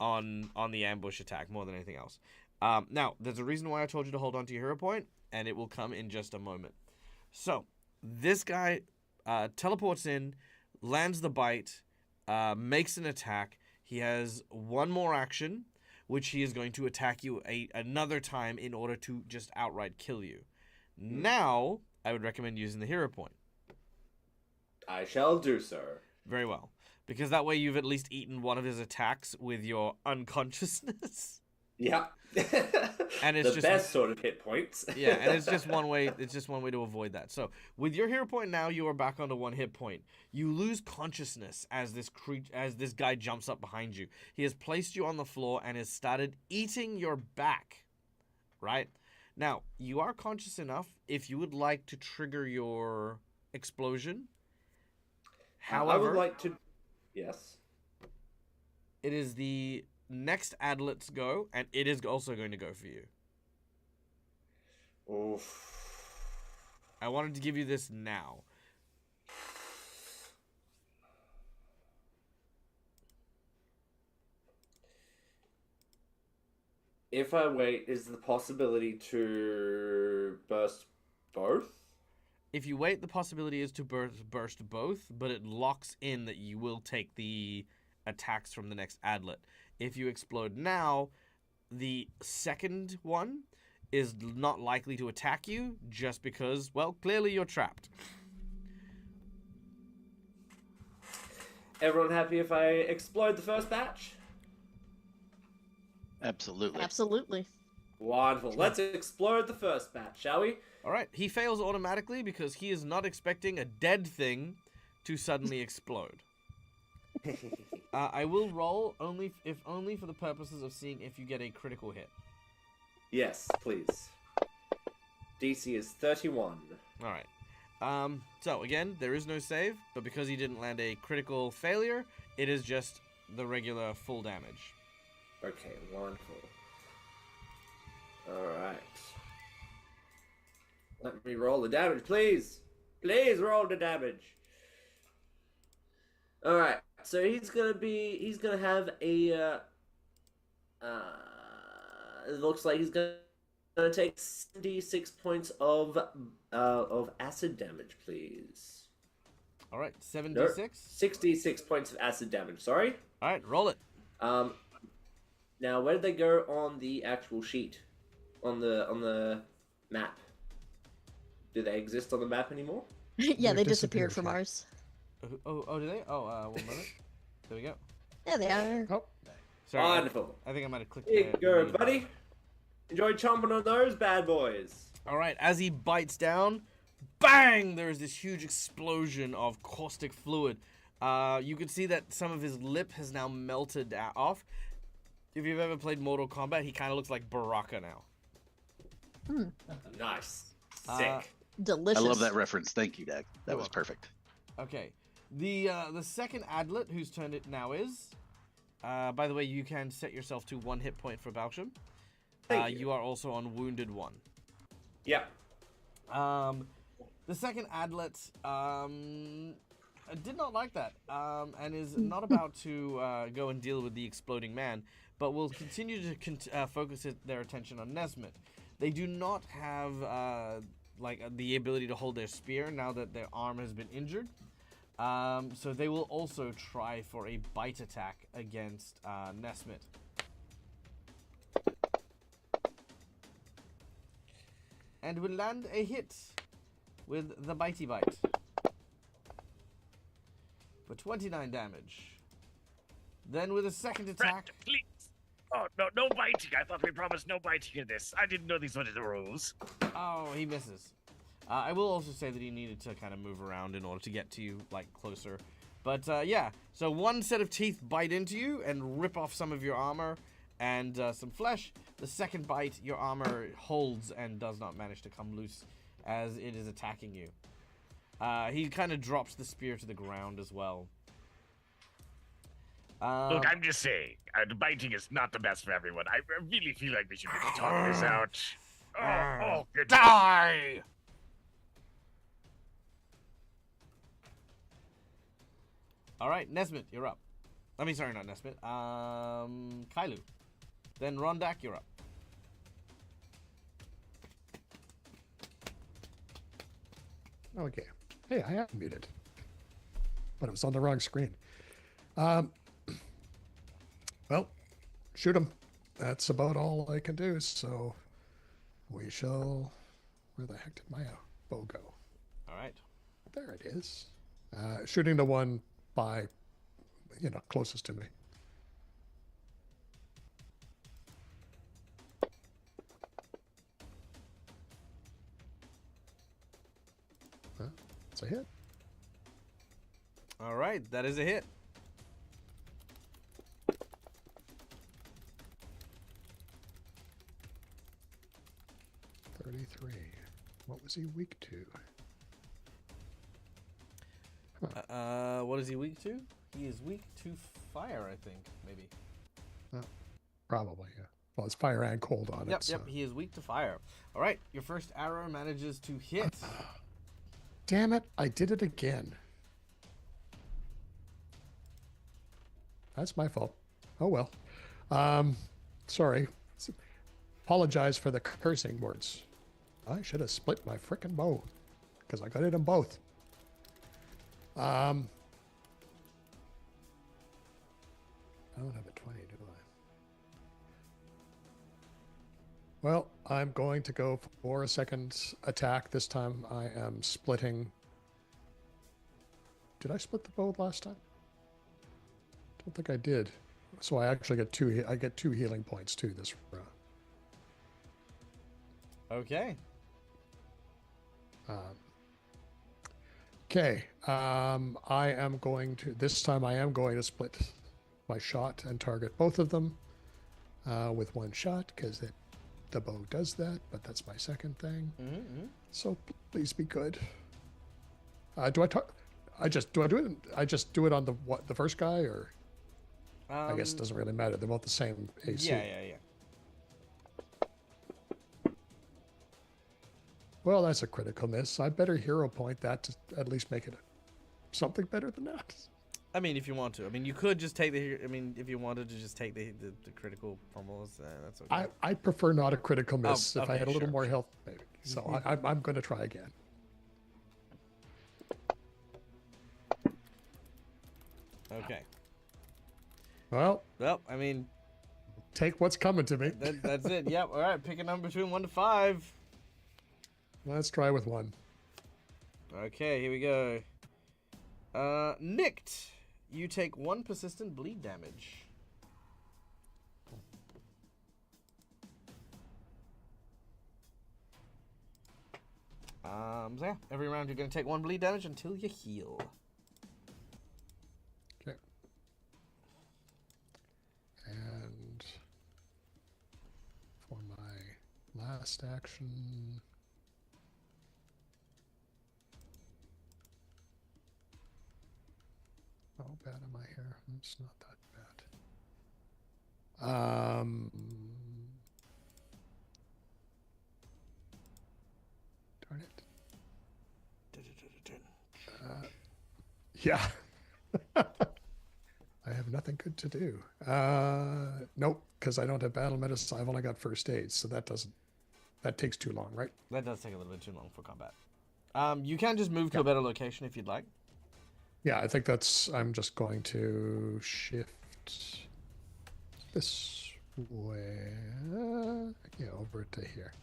on the ambush attack more than anything else. Now, there's a reason why I told you to hold on to your hero point, and it will come in just a moment. So, this guy teleports in, lands the bite, makes an attack. He has one more action, which he is going to attack you another time in order to just outright kill you. Now, I would recommend using the hero point. I shall do so. Very well. Because that way you've at least eaten one of his attacks with your unconsciousness. Yep. And it's the just best sort of hit points. Yeah, and it's just one way. It's just one way to avoid that. So, with your hero point now, you are back onto 1 hit point. You lose consciousness as this guy jumps up behind you. He has placed you on the floor and has started eating your back. Right now, you are conscious enough. If you would like to trigger your explosion, however, I would like to. Yes. it is the next Adlet's go, and it is also going to go for you. Oof. I wanted to give you this now. If I wait, is the possibility to burst both? If you wait, the possibility is to burst both, but it locks in that you will take the attacks from the next Adlet. If you explode now, the second one is not likely to attack you just because, well, clearly you're trapped. Everyone happy if I explode the first batch? Absolutely. Absolutely. Wonderful. Let's explode the first batch, shall we? All right, he fails automatically because he is not expecting a dead thing to suddenly explode. I will roll only for the purposes of seeing if you get a critical hit. Yes, please. DC is 31. All right. So again, there is no save, but because he didn't land a critical failure, it is just the regular full damage. Okay, wonderful. Alright. Let me roll the damage, please. Please roll the damage. Alright, so he's gonna have a, it looks like he's gonna take 76 points of acid damage, please. All right, 76. Nope, 66 points of acid damage, sorry. All right, roll it. Now, where did they go on the actual sheet? On the map? Do they exist on the map anymore? Yeah, They've they disappeared from yeah. ours. Oh, did they? Oh, 1 moment. There we go. Yeah, they are. Oh, Sorry, Wonderful. I think I might have clicked. Here you the go, mute buddy. button. Enjoy chomping on those bad boys. All right, as he bites down, bang! There is this huge explosion of caustic fluid. You can see that some of his lip has now melted off. If you've ever played Mortal Kombat, he kind of looks like Baraka now. Nice. Sick. Delicious. I love that reference. Thank you, Dak. That You're was welcome. perfect. Okay, the second Adlet, whose turn it now is. By the way, you can set yourself to 1 hit point for Balsham. Thank you. You are also on wounded 1. Yep. The second Adlet did not like that, and is not about to go and deal with the exploding man, but will continue to focus their attention on Nesmith. They do not have the ability to hold their spear now that their arm has been injured. So they will also try for a bite attack against Nesmith. And will land a hit with the bitey bite for 29 damage. Then with a second attack, Please. Oh, no biting. I thought we promised no biting in this. I didn't know these were the rules. oh, he misses. I will also say that he needed to kind of move around in order to get to you, like, closer. But, yeah, so one set of teeth bite into you and rip off some of your armor and some flesh. The second bite, your armor holds and does not manage to come loose as it is attacking you. He kind of drops the spear to the ground as well. Look, I'm just saying, biting is not the best for everyone. I really feel like we should really talk this out. Oh, good. Die! All right, Nesmith, you're up. I mean, sorry, not Nesmith. Kailu. Then Rondak, you're up. okay. Hey, I am muted, but it was on the wrong screen. Well, shoot him. That's about all I can do. So we shall. Where the heck did my bow go? All right. There it is. Shooting the one by, closest to me. It's a hit. All right, that is a hit. What was he weak to? What is he weak to? He is weak to fire, I think, maybe. Probably, yeah. Well, it's fire and cold on it. Yep, he is weak to fire. All right, your first arrow manages to hit. Damn it, I did it again. That's my fault. Oh, well. Sorry. Apologize for the cursing words. I should have split my frickin' bow, because I got it in both. I don't have a 20, do I? Well, I'm going to go for a second attack. This time I am splitting. Did I split the bow last time? Don't think I did. So I actually get two. I get 2 healing points too this round. Okay. Okay. I am going to this time. I am going to split my shot and target both of them with one shot because the bow does that. But that's my second thing. So please be good. Do I just do it? I just do it on the first guy, or I guess it doesn't really matter. They're both the same AC. Yeah. Well, that's a critical miss. I better hero point that to at least make it something better than that. I mean, if you want to. I mean, you could just take the. I mean, if you wanted to just take the critical pummels, that's okay. I prefer not a critical miss if I okay, had a little sure. more health, maybe. So I'm going to try again. Okay. Well, I mean, take what's coming to me. that's it. Yep. All right. Pick a number between 1 to 5. Let's try with 1. Okay. Here we go. Nicked. You take 1 persistent bleed damage. So yeah, every round you're going to take 1 bleed damage until you heal. Okay. And for my last action, how bad am I here? It's not that bad. Darn it. Yeah. I have nothing good to do. Nope, because I don't have battle medicine. I've only got first aid, so that takes too long, right? That does take a little bit too long for combat. You can just move to a better location if you'd like. Yeah, I think I'm just going to shift this way. Yeah, over to here.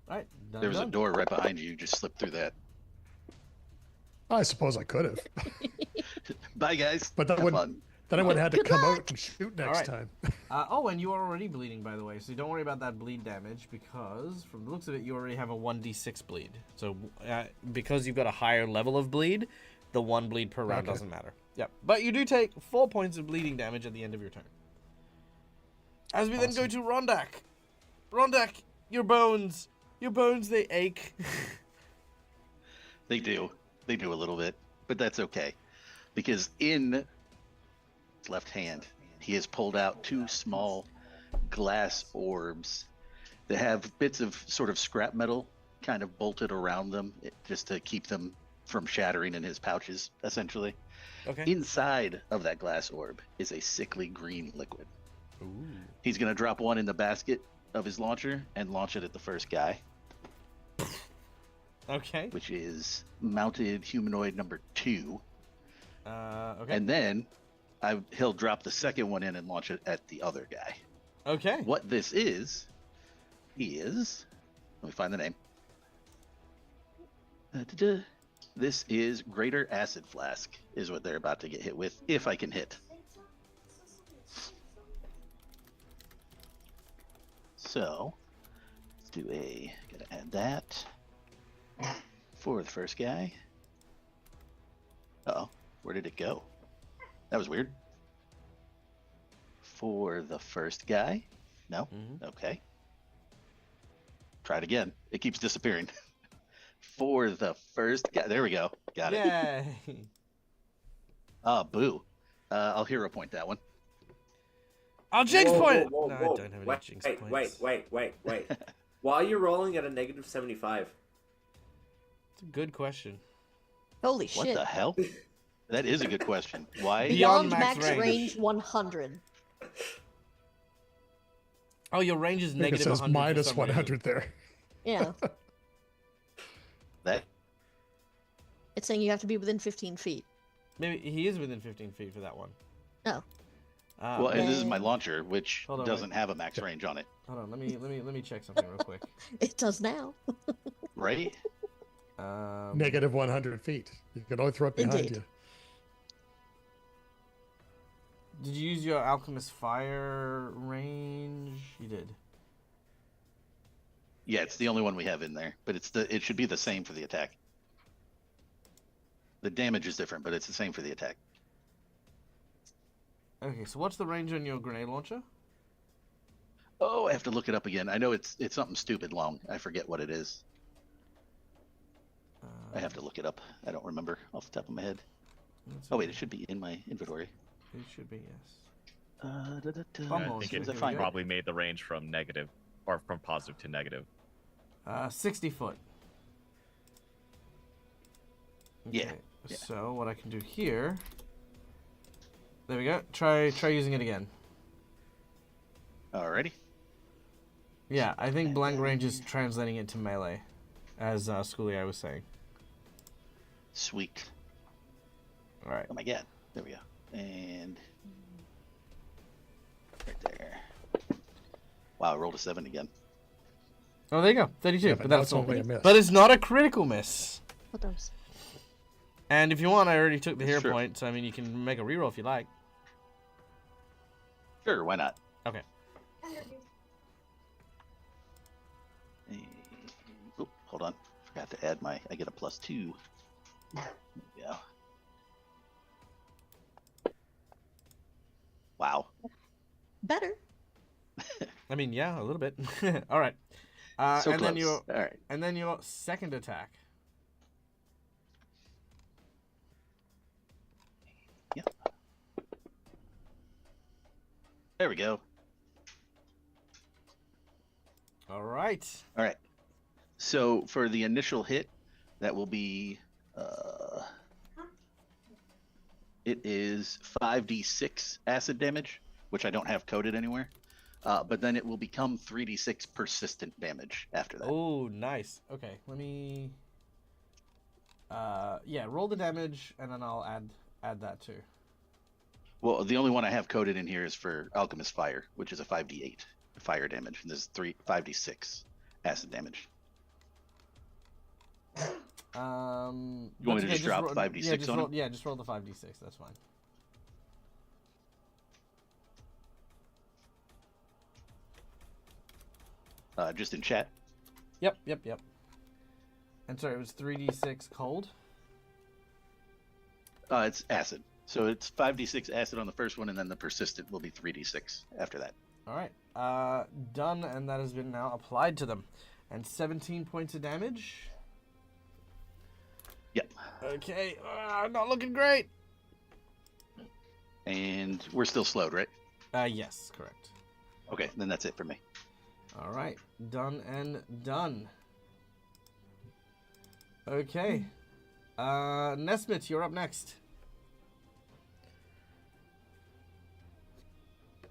All right. There was a door right behind you. You just slipped through that. I suppose I could have. Bye, guys. But that Have wouldn't. fun. Then I would have had to Good come luck. out and shoot next right. time. And you are already bleeding, by the way, so don't worry about that bleed damage because, from the looks of it, you already have a 1d6 bleed. So, because you've got a higher level of bleed, the 1 bleed per round doesn't matter. Yep. But you do take 4 points of bleeding damage at the end of your turn. As we then go to Rondak. Rondak, your bones, they ache. They do. They do a little bit, but that's okay. Because in his left hand, he has pulled out 2 small glass orbs that have bits of sort of scrap metal kind of bolted around them just to keep them from shattering in his pouches, essentially. Okay. Inside of that glass orb is a sickly green liquid. Ooh. He's going to drop one in the basket of his launcher and launch it at the first guy, Okay. which is mounted humanoid number 2. Okay. And then he'll drop the second one in and launch it at the other guy. Okay. What this is, let me find the name. This is Greater Acid Flask, is what they're about to get hit with, if I can hit. So, let's do gotta add that for the first guy. Uh-oh, where did it go? That was weird. For the first guy? No? Okay. Try it again. It keeps disappearing. For the first guy. There we go. Got it. Yay! Boo. I'll hero point that one. I'll jinx point it! Whoa, No, whoa. I don't have any Wait, jinx wait, points. wait. Why are you rolling at a negative 75? It's a good question. Holy What shit. the hell? That is a good question. Why? Beyond Beyond max max range. range 100. Oh, your range is I think it negative says 100 for minus some reason. 100 there. Yeah. That It's saying you have to be within 15 feet. Maybe he is within 15 feet for that one. Oh. well, and this is my launcher, which Hold on, doesn't have a max range on it, Hold on, let me check something real quick. It does now. right? Negative 100 feet. You can only throw it behind Indeed. you. Did you use your alchemist fire range? You did. Yeah, it's the only one we have in there, but it should be the same for the attack. The damage is different, but it's the same for the attack. Okay, so what's the range on your grenade launcher? Oh, I have to look it up again. I know it's something stupid long. I forget what it is. I have to look it up. I don't remember off the top of my head. Oh wait, it should be in my inventory. It should be, yes. Da, da, da. Bomb I launcher, think here it we go. probably made the range from negative, or from positive to negative. 60 foot. Yeah, Okay, yeah. So what I can do here... There we go. Try using it again. Alrighty. Yeah, I think blank range is translating it to melee, as Schoolie was saying. Sweet. All right. Oh my god. There we go. And right there. Wow, I rolled a 7 again. Oh, there you go. 32. Yeah, but but now that's it's all. only a miss. But it's not a critical miss. What those? And if you want, I already took the hero Sure. point, so I mean, you can make a reroll if you like. Sure, why not? Okay. And, oh, hold on. Forgot to add I get a +2. There we go. Wow. Better. I mean, yeah, a little bit. All right. So and close. then your All right. and then your second attack. Yep. There we go. All right. All right. So for the initial hit, that will be it is 5d6 acid damage, which I don't have coded anywhere. But then it will become 3d6 persistent damage after that. Oh, nice. Okay, let me. Yeah, roll the damage, and then I'll add that too. Well, the only one I have coded in here is for Alchemist Fire, which is a 5d8 fire damage. And this is 5d6 acid damage. You want me to just drop 5d6 on him? Yeah, just roll the 5d6. That's fine. Just in chat. Yep. And sorry, it was 3d6 cold. It's acid. So it's 5d6 acid on the first one, and then the persistent will be 3d6 after that. All right. Done, and that has been now applied to them. And 17 points of damage. Yep. Okay, not looking great. And we're still slowed, right? Yes, correct. Okay, then that's it for me. All right, done and done. Okay, Nesmith, you're up next.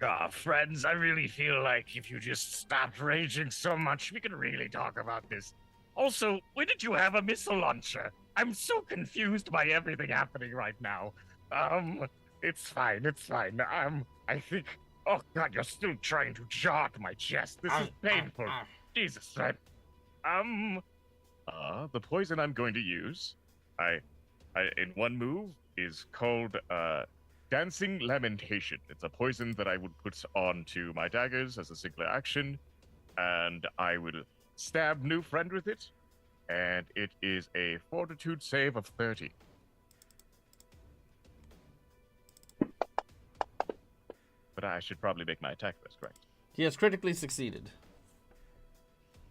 Ah, friends, I really feel like if you just stopped raging so much, we could really talk about this. Also, when did you have a missile launcher? I'm so confused by everything happening right now. It's fine. I think... Oh, God, you're still trying to jaw at my chest. This is painful. Jesus, right? The poison I'm going to use I in one move is called Dancing Lamentation. It's a poison that I would put onto my daggers as a singular action, and I will stab new friend with it, and it is a fortitude save of 30. But I should probably make my attack first, correct? He has critically succeeded.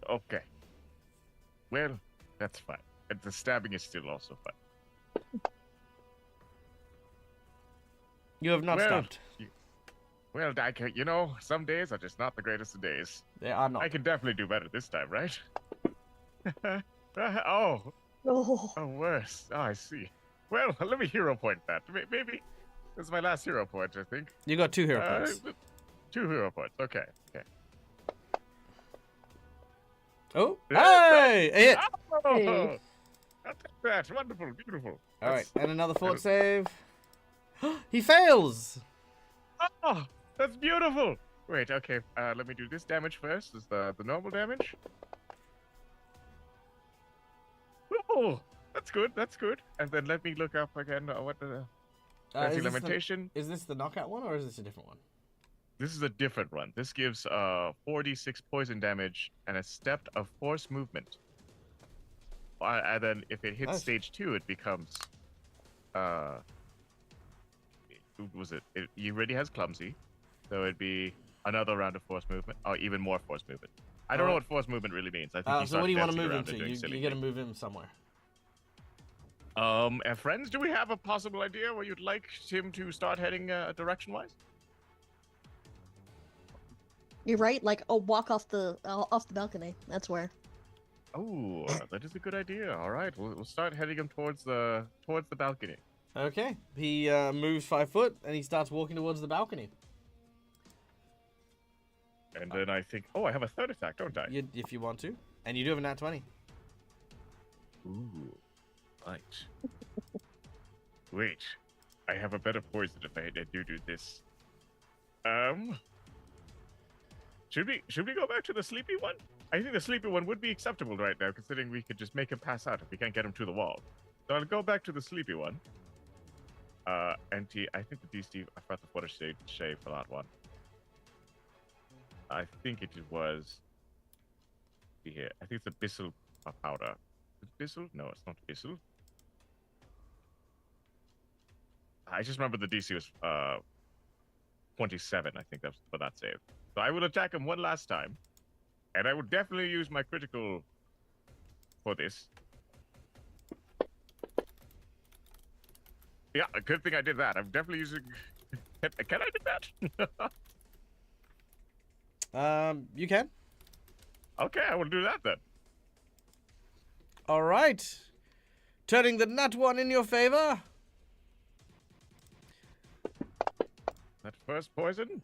Okay. Well, that's fine. And the stabbing is still also fine. You have not stopped. Well, Dyke, you know, some days are just not the greatest of days. They are not. I can definitely do better this time, right? Oh. Worse. Oh, I see. Well, let me hero point that. Maybe this is my last hero point, I think. You got 2 hero points. 2 hero points. Okay. Oh, hey! A hit! Oh, Hey. I'll take that. Wonderful, beautiful. All right, and another fort save. He fails! Oh, that's beautiful. Wait, okay. Let me do this damage first. Is the normal damage? Oh, that's good. That's good. And then let me look up again. What the lamentation? Is this the knockout one, or is this a different one? This is a different one. This gives 4d6 poison damage and a step of force movement. And then if it hits Nice. stage 2, it becomes he already has clumsy, so it'd be another round of force movement, or even more force movement. I don't know what force movement really means. I think he So what do you want to dancing move him around to? and doing You silly got to things. move him somewhere. And friends, do we have a possible idea where you'd like him to start heading direction-wise? You're right. Like, walk off the balcony. That's where. Oh, that is a good idea. All right, we'll start heading him towards the balcony. Okay. He moves 5 foot, and he starts walking towards the balcony. And then I think, I have a third attack, don't I? If you want to. And you do have a nat 20. Ooh, right. Wait, I have a better poison if I do this. Should we go back to the sleepy one? I think the sleepy one would be acceptable right now, considering we could just make him pass out if we can't get him to the wall. So I'll go back to the sleepy one. I think the DC, I forgot the water shave for that one. I think it was here. I think it's the Bissell powder. Is it Bissell? No, it's not Bissell. I just remember the DC was 27. I think that's for that save. So I will attack him one last time, and I will definitely use my critical for this. Yeah, a good thing I did that. I'm definitely using. Can I do that? You can. Okay, I will do that then. All right. Turning the nat 1 in your favor. That first poison.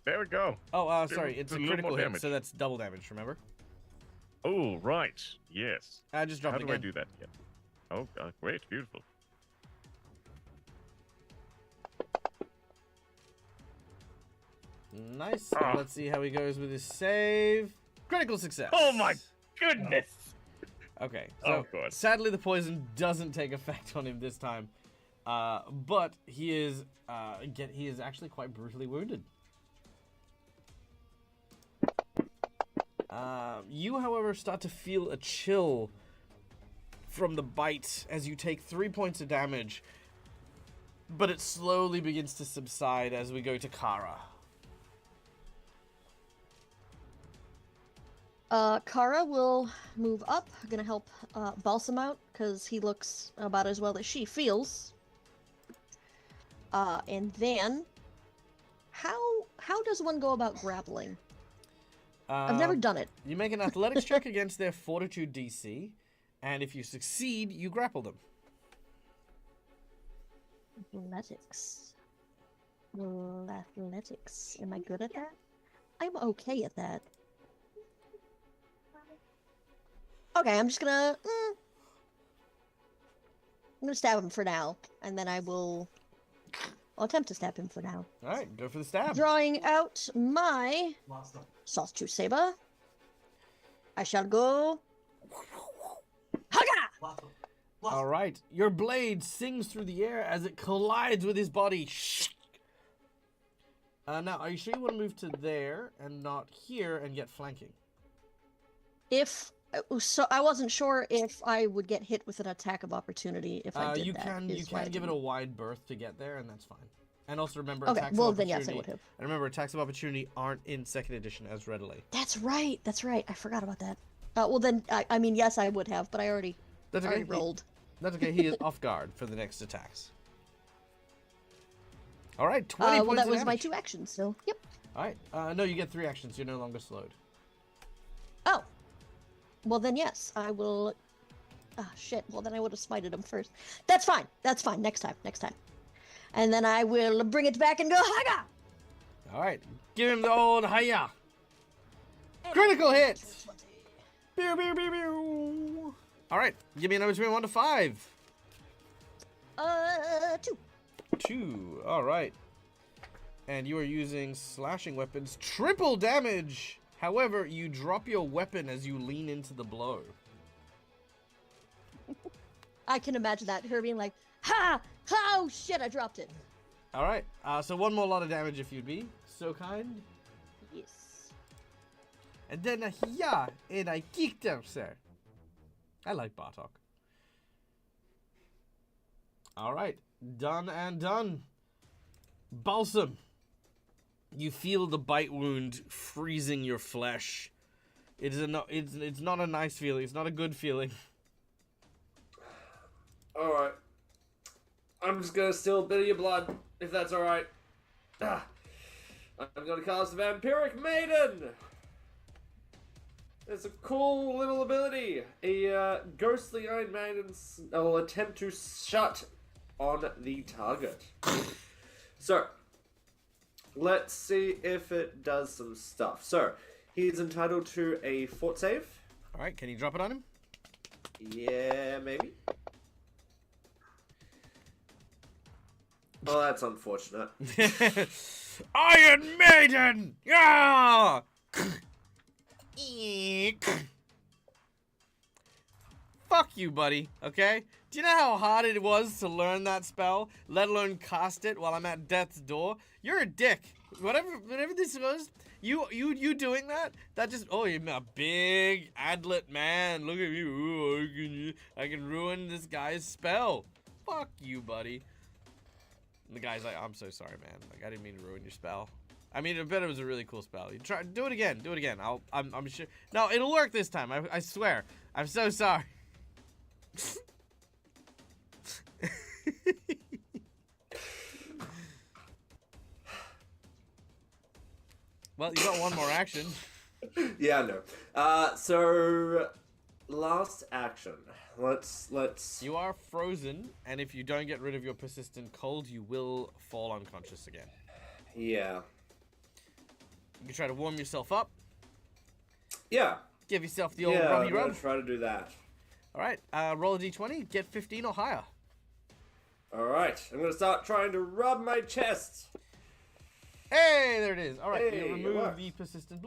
There we go. Oh, sorry. It's a a little critical more hit, damage. so that's double damage, remember? Oh, right. Yes. I just dropped How it do I again. do that again? Oh, great. Beautiful. Nice. Ah. Let's see how he goes with his save. Critical success. Oh my goodness. Okay. So Oh, God. sadly, the poison doesn't take effect on him this time, but he is actually quite brutally wounded. You, however, start to feel a chill from the bite as you take 3 points of damage, but it slowly begins to subside as we go to Kara. Kara will move up. Gonna help Balsam out because he looks about as well as she feels. And then, how does one go about grappling? I've never done it. You make an athletics check against their fortitude DC, and if you succeed, you grapple them. Athletics. Athletics. Am I good at that? I'm okay at that. Okay, I'm just gonna. I'm gonna stab him for now, and then I'll attempt to stab him for now. All right, go for the stab. Drawing out my Sawtooth Saber, I shall go. Haga! All right. Your blade sings through the air as it collides with his body. Now, are you sure you want to move to there and not here and get flanking? So I wasn't sure if I would get hit with an attack of opportunity if I did You that. can is why I give it a didn't. wide berth to get there, and that's fine. And also remember, Okay, attacks well of then opportunity. yes, I would have. And remember, attacks of opportunity aren't in second edition as readily. That's right. I forgot about that. Well then, I mean, yes, I would have, but I already That's okay. rolled. That's okay. He is off guard for the next attacks. All right, 20 points well, that of was my damage. 2 actions. So yep. All right. No, you get 3 actions. You're no longer slowed. Oh. Well then, yes, I will. Ah, shit. Well then, I would have smited him first. That's fine. That's fine. Next time. And then I will bring it back and go haga. All right. Give him the old hiya. Critical hit. Pew, pew, pew, pew. All right. Give me a number between 1 to 5. 2. 2. All right. And you are using slashing weapons. Triple damage. However, you drop your weapon as you lean into the blow. I can imagine that. Her being like, ha! Oh shit, I dropped it. All right. So one more lot of damage if you'd be so kind. Yes. And then a hiya and I kicked her, sir. I like Bartok. All right. Done and done. Balsam. You feel the bite wound freezing your flesh. It's not a nice feeling. It's not a good feeling. Alright. I'm just gonna steal a bit of your blood, if that's alright. I'm gonna cast Vampiric Maiden! It's a cool little ability. A ghostly Iron Maiden will attempt to shut on the target. So, let's see if it does some stuff. So, he's entitled to a fort save. All right, can you drop it on him? Yeah, maybe. Oh, that's unfortunate. Iron Maiden! Yeah! Eek. Fuck you, buddy, okay? Do you know how hard it was to learn that spell, let alone cast it while I'm at death's door? You're a dick. Whatever this was, you doing that? That just, oh, you're a big adlet man. Look at me. Ooh, I can ruin this guy's spell. Fuck you, buddy. And the guy's like, I'm so sorry, man. Like, I didn't mean to ruin your spell. I mean, I bet it was a really cool spell. You try, do it again. Do it again. I'm sure. No, it'll work this time. I swear. I'm so sorry. Well, you got one more action. Yeah, I know. So last action. Let's. You are frozen, and if you don't get rid of your persistent cold, you will fall unconscious again. Yeah. You can try to warm yourself up. Yeah. Give yourself the old Yeah, rubby I'm gonna rub. try to do that. All right, roll a d20, get 15 or higher. All right, I'm gonna start trying to rub my chest. Hey, there it is. All right, Hey, you it remove worked. the persistent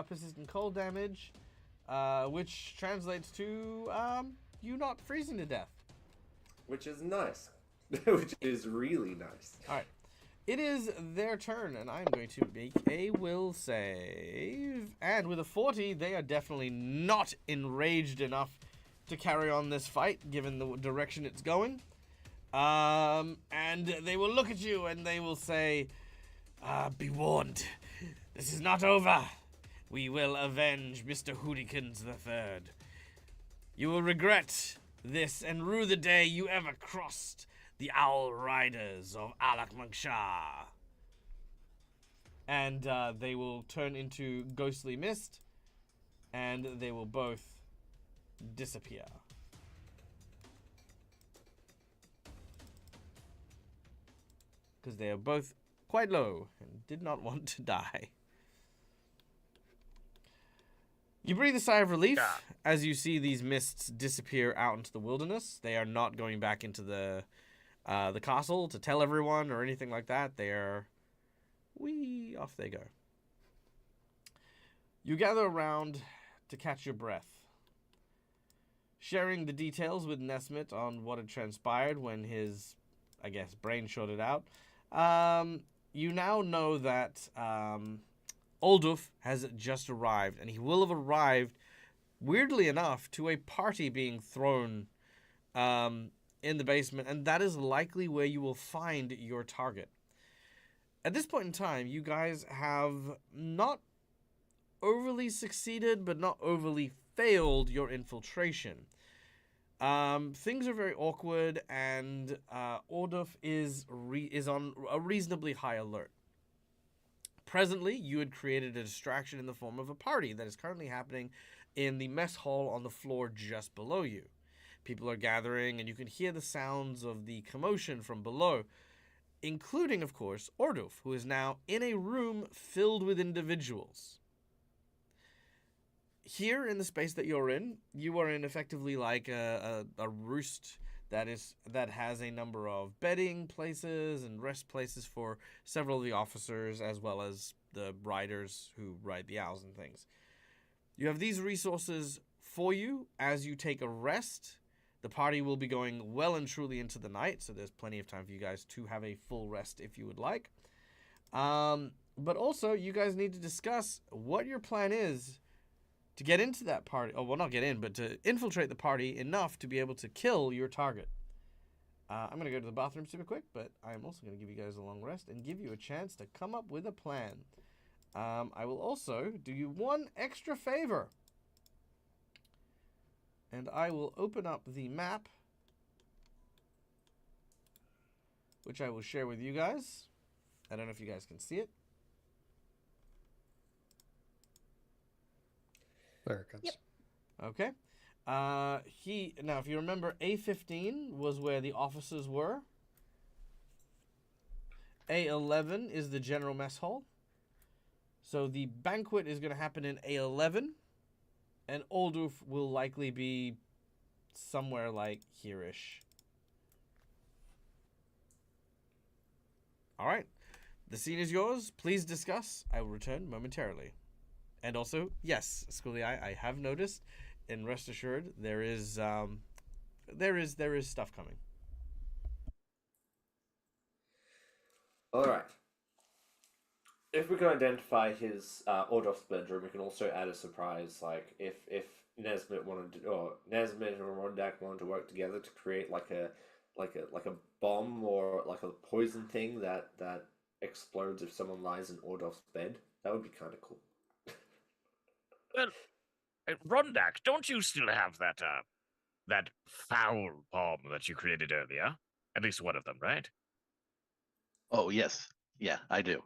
persistent cold damage, which translates to you not freezing to death. Which is nice. Which is really nice. All right, it is their turn, and I'm going to make a will save. And with a 40, they are definitely not enraged enough to carry on this fight, given the direction it's going. And they will look at you and they will say, be warned, this is not over. We will avenge Mr. Hoodigans III. You will regret this and rue the day you ever crossed the Owl Riders of Alak Manksha. And they will turn into ghostly mist, and they will both disappear. Because they are both quite low and did not want to die. You breathe a sigh of relief as you see these mists disappear out into the wilderness. They are not going back into the castle to tell everyone or anything like that. They are... off they go. You gather around to catch your breath. Sharing the details with Nesmith on what had transpired when his, I guess, brain shorted out, you now know that Olduf has just arrived, and he will have arrived, weirdly enough, to a party being thrown in the basement, and that is likely where you will find your target. At this point in time, you guys have not overly succeeded, but not overly failed your infiltration. Things are very awkward, and Orduf is on a reasonably high alert. Presently, you had created a distraction in the form of a party that is currently happening in the mess hall on the floor just below you. People are gathering, and you can hear the sounds of the commotion from below, including, of course, Orduf, who is now in a room filled with individuals. Here in the space that you're in, you are in effectively like a roost that has a number of bedding places and rest places for several of the officers, as well as the riders who ride the owls and things. You have these resources for you as you take a rest. The party will be going well and truly into the night, so there's plenty of time for you guys to have a full rest if you would like. But also, you guys need to discuss what your plan is to get into that party. Oh, well, not get in, but to infiltrate the party enough to be able to kill your target. I'm going to go to the bathroom super quick, but I'm also going to give you guys a long rest and give you a chance to come up with a plan. I will also do you one extra favor. And I will open up the map, which I will share with you guys. I don't know if you guys can see it. There it comes. Yep. Okay. Now, if you remember, A15 was where the officers were. A11 is the general mess hall. So the banquet is going to happen in A11, and Olduf will likely be somewhere like here-ish. All right. The scene is yours. Please discuss. I will return momentarily. And also, yes, Schooly, I have noticed, and rest assured, there is stuff coming. All right. If we can identify his Ordov's bedroom, we can also add a surprise. Like if Nesmith wanted to, or Nesmith and Rondak wanted to work together to create like a bomb or like a poison thing that explodes if someone lies in Ordov's bed, that would be kind of cool. Well, Rondak, don't you still have that foul bomb that you created earlier? At least one of them, right? Oh, yes. Yeah, I do.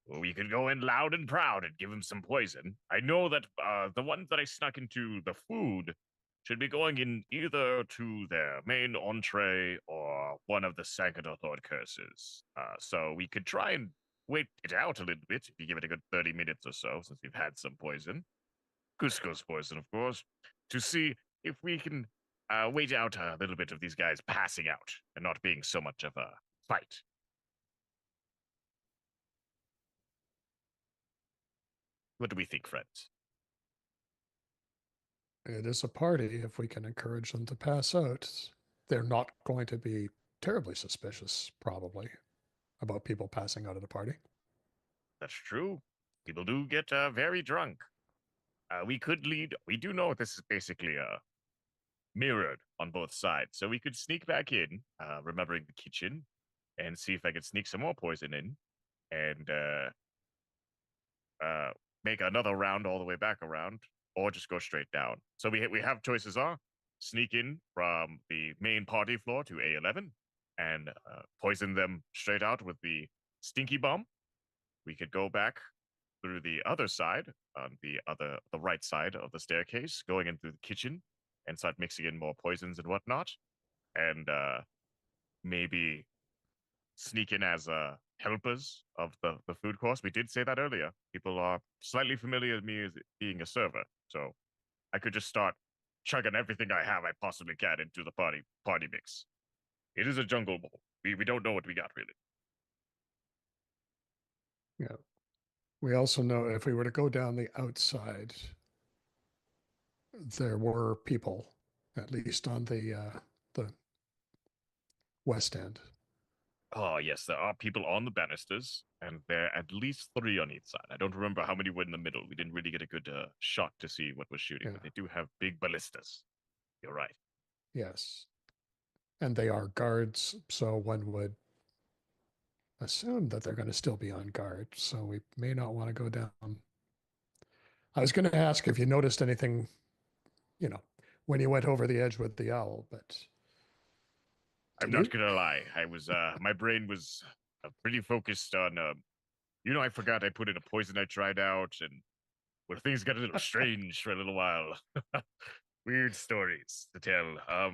Well, we could go in loud and proud and give him some poison. I know that the ones that I snuck into the food should be going in either to their main entree or one of the second or third curses. So we could try and wait it out a little bit if you give it a good 30 minutes or so, since we've had some poison. Cusco's poison, of course, to see if we can wait out a little bit of these guys passing out and not being so much of a fight. What do we think, friends? It is a party. If we can encourage them to pass out, they're not going to be terribly suspicious, probably, about people passing out at a party. That's true. People do get very drunk. We do know this is basically mirrored on both sides. So we could sneak back in, remembering the kitchen, and see if I could sneak some more poison in and make another round all the way back around, or just go straight down. So we have choices are sneak in from the main party floor to A11 and poison them straight out with the stinky bomb. We could go back through the other side, on the right side of the staircase, going in through the kitchen and start mixing in more poisons and whatnot, and maybe sneak in as helpers of the food course. We did say that earlier. People are slightly familiar with me as being a server, so I could just start chugging everything I have I possibly can into the party mix. It is a jungle bowl. We don't know what we got really. Yeah. We also know if we were to go down the outside, there were people, at least on the west end. Oh, yes, there are people on the banisters, and there are at least 3 on each side. I don't remember how many were in the middle. We didn't really get a good shot to see what was shooting, Yeah. but they do have big ballistas. You're right. Yes. And they are guards, so one would assume that they're going to still be on guard. So we may not want to go down. I was going to ask if you noticed anything, when you went over the edge with the owl, but I'm did not you? gonna lie. I was, my brain was pretty focused on, I forgot I put in a poison I tried out, and well, things got a little strange for a little while. Weird stories to tell.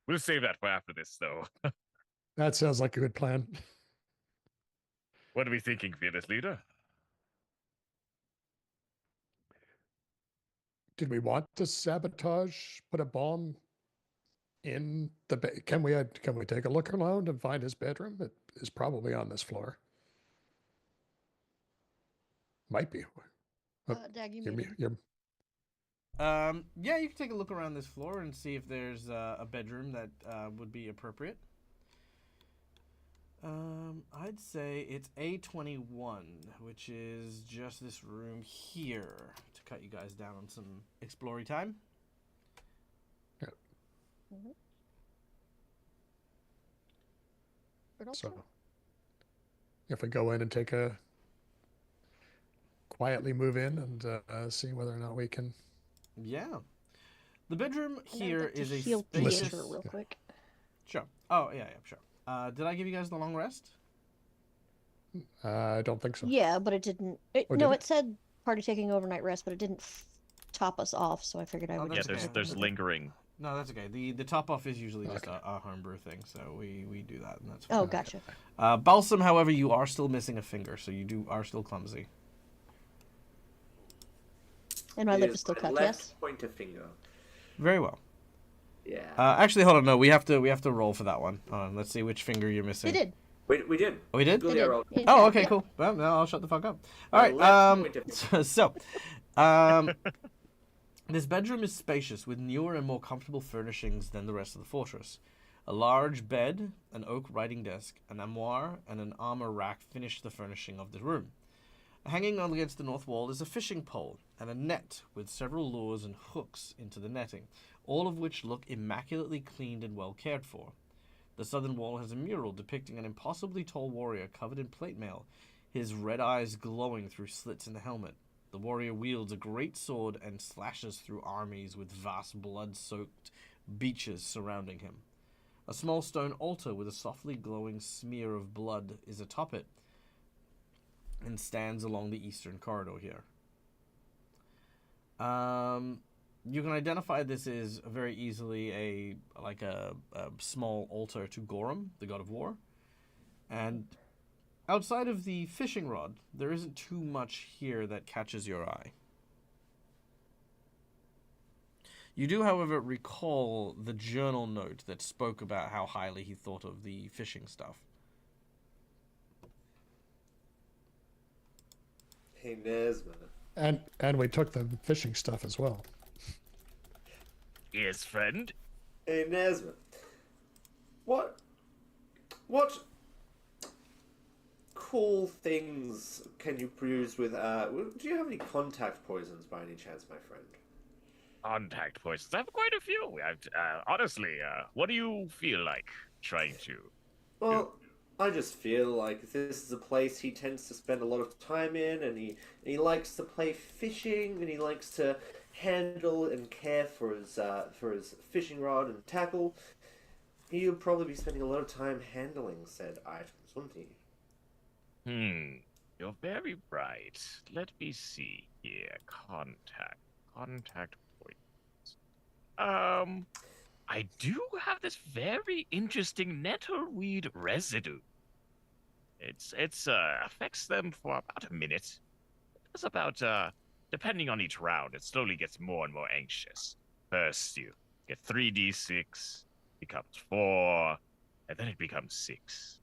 We'll save that for after this, though. That sounds like a good plan. What are we thinking, fearless leader? Did we want to sabotage, put a bomb in the can we take a look around and find his bedroom? It is probably on this floor. Might be. Oh, Dag, you you're, muted. you're, Yeah, you can take a look around this floor and see if there's a bedroom that would be appropriate. I'd say it's A21, which is just this room here, to cut you guys down on some exploring time. so if we go in and quietly move in and see whether or not we can. Yeah. The bedroom And I'd here like to is a heal spacious... Pietro real quick. Sure. Oh, yeah, sure. Did I give you guys the long rest? I don't think so. Yeah, but it didn't. Oh, No, did it said party taking overnight rest, but it didn't top us off. So I figured I Oh, would. that's Yeah, just okay. there's lingering. No, that's okay. The top off is usually just Okay. a homebrew thing, so we do that, and that's fine. Oh, gotcha. Balsam, however, you are still missing a finger, so you are still clumsy. And my lip It is still my cut. left Yes. pointer finger. Very well. Yeah. Actually, hold on. No, we have to roll for that one. Hold on, let's see which finger you're missing. We did. We did. Oh, we did? Good We did. roll. In Oh, fact, okay, yeah. cool. Well, now I'll shut the fuck up. All My right. left pointer So, um, this bedroom is spacious with newer and more comfortable furnishings than the rest of the fortress. A large bed, an oak writing desk, an armoire, and an armor rack finish the furnishing of the room. Hanging on against the north wall is a fishing pole and a net with several lures and hooks into the netting, all of which look immaculately cleaned and well cared for. The southern wall has a mural depicting an impossibly tall warrior covered in plate mail, his red eyes glowing through slits in the helmet. The warrior wields a great sword and slashes through armies with vast blood-soaked beaches surrounding him. A small stone altar with a softly glowing smear of blood is atop it and stands along the eastern corridor here. You can identify this as very easily a small altar to Gorum, the god of war. And outside of the fishing rod, there isn't too much here that catches your eye. You do, however, recall the journal note that spoke about how highly he thought of the fishing stuff. Hey, Nesma. And we took the fishing stuff as well. Yes, friend. Hey, Nesma. What cool things can you produce with, do you have any contact poisons by any chance, my friend? Contact poisons. I have quite a few. Honestly, what do you feel like trying to? Well, I just feel like this is a place he tends to spend a lot of time in, and he likes to play fishing, and he likes to handle and care for his fishing rod and tackle. He'll probably be spending a lot of time handling said items, wouldn't he? You're very right. Let me see here. Contact points. I do have this very interesting nettleweed residue. It's affects them for about a minute. It's about depending on each round, it slowly gets more and more anxious. First you get 3d6, becomes 4, and then it becomes 6.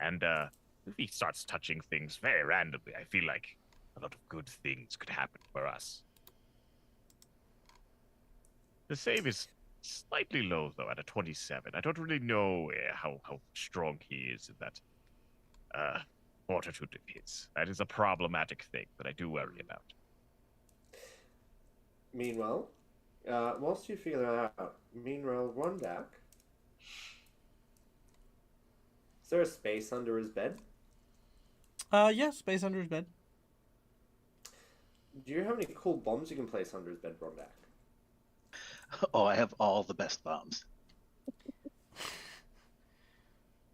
And if he starts touching things very randomly, I feel like a lot of good things could happen for us. The save is slightly low though at a 27. I don't really know how strong he is in that fortitude of his. That is a problematic thing that I do worry about. Meanwhile, whilst you figure that out, Rundak. Is there a space under his bed? Yeah, space under his bed. Do you have any cool bombs you can place under his bed, Rundak? Oh, I have all the best bombs.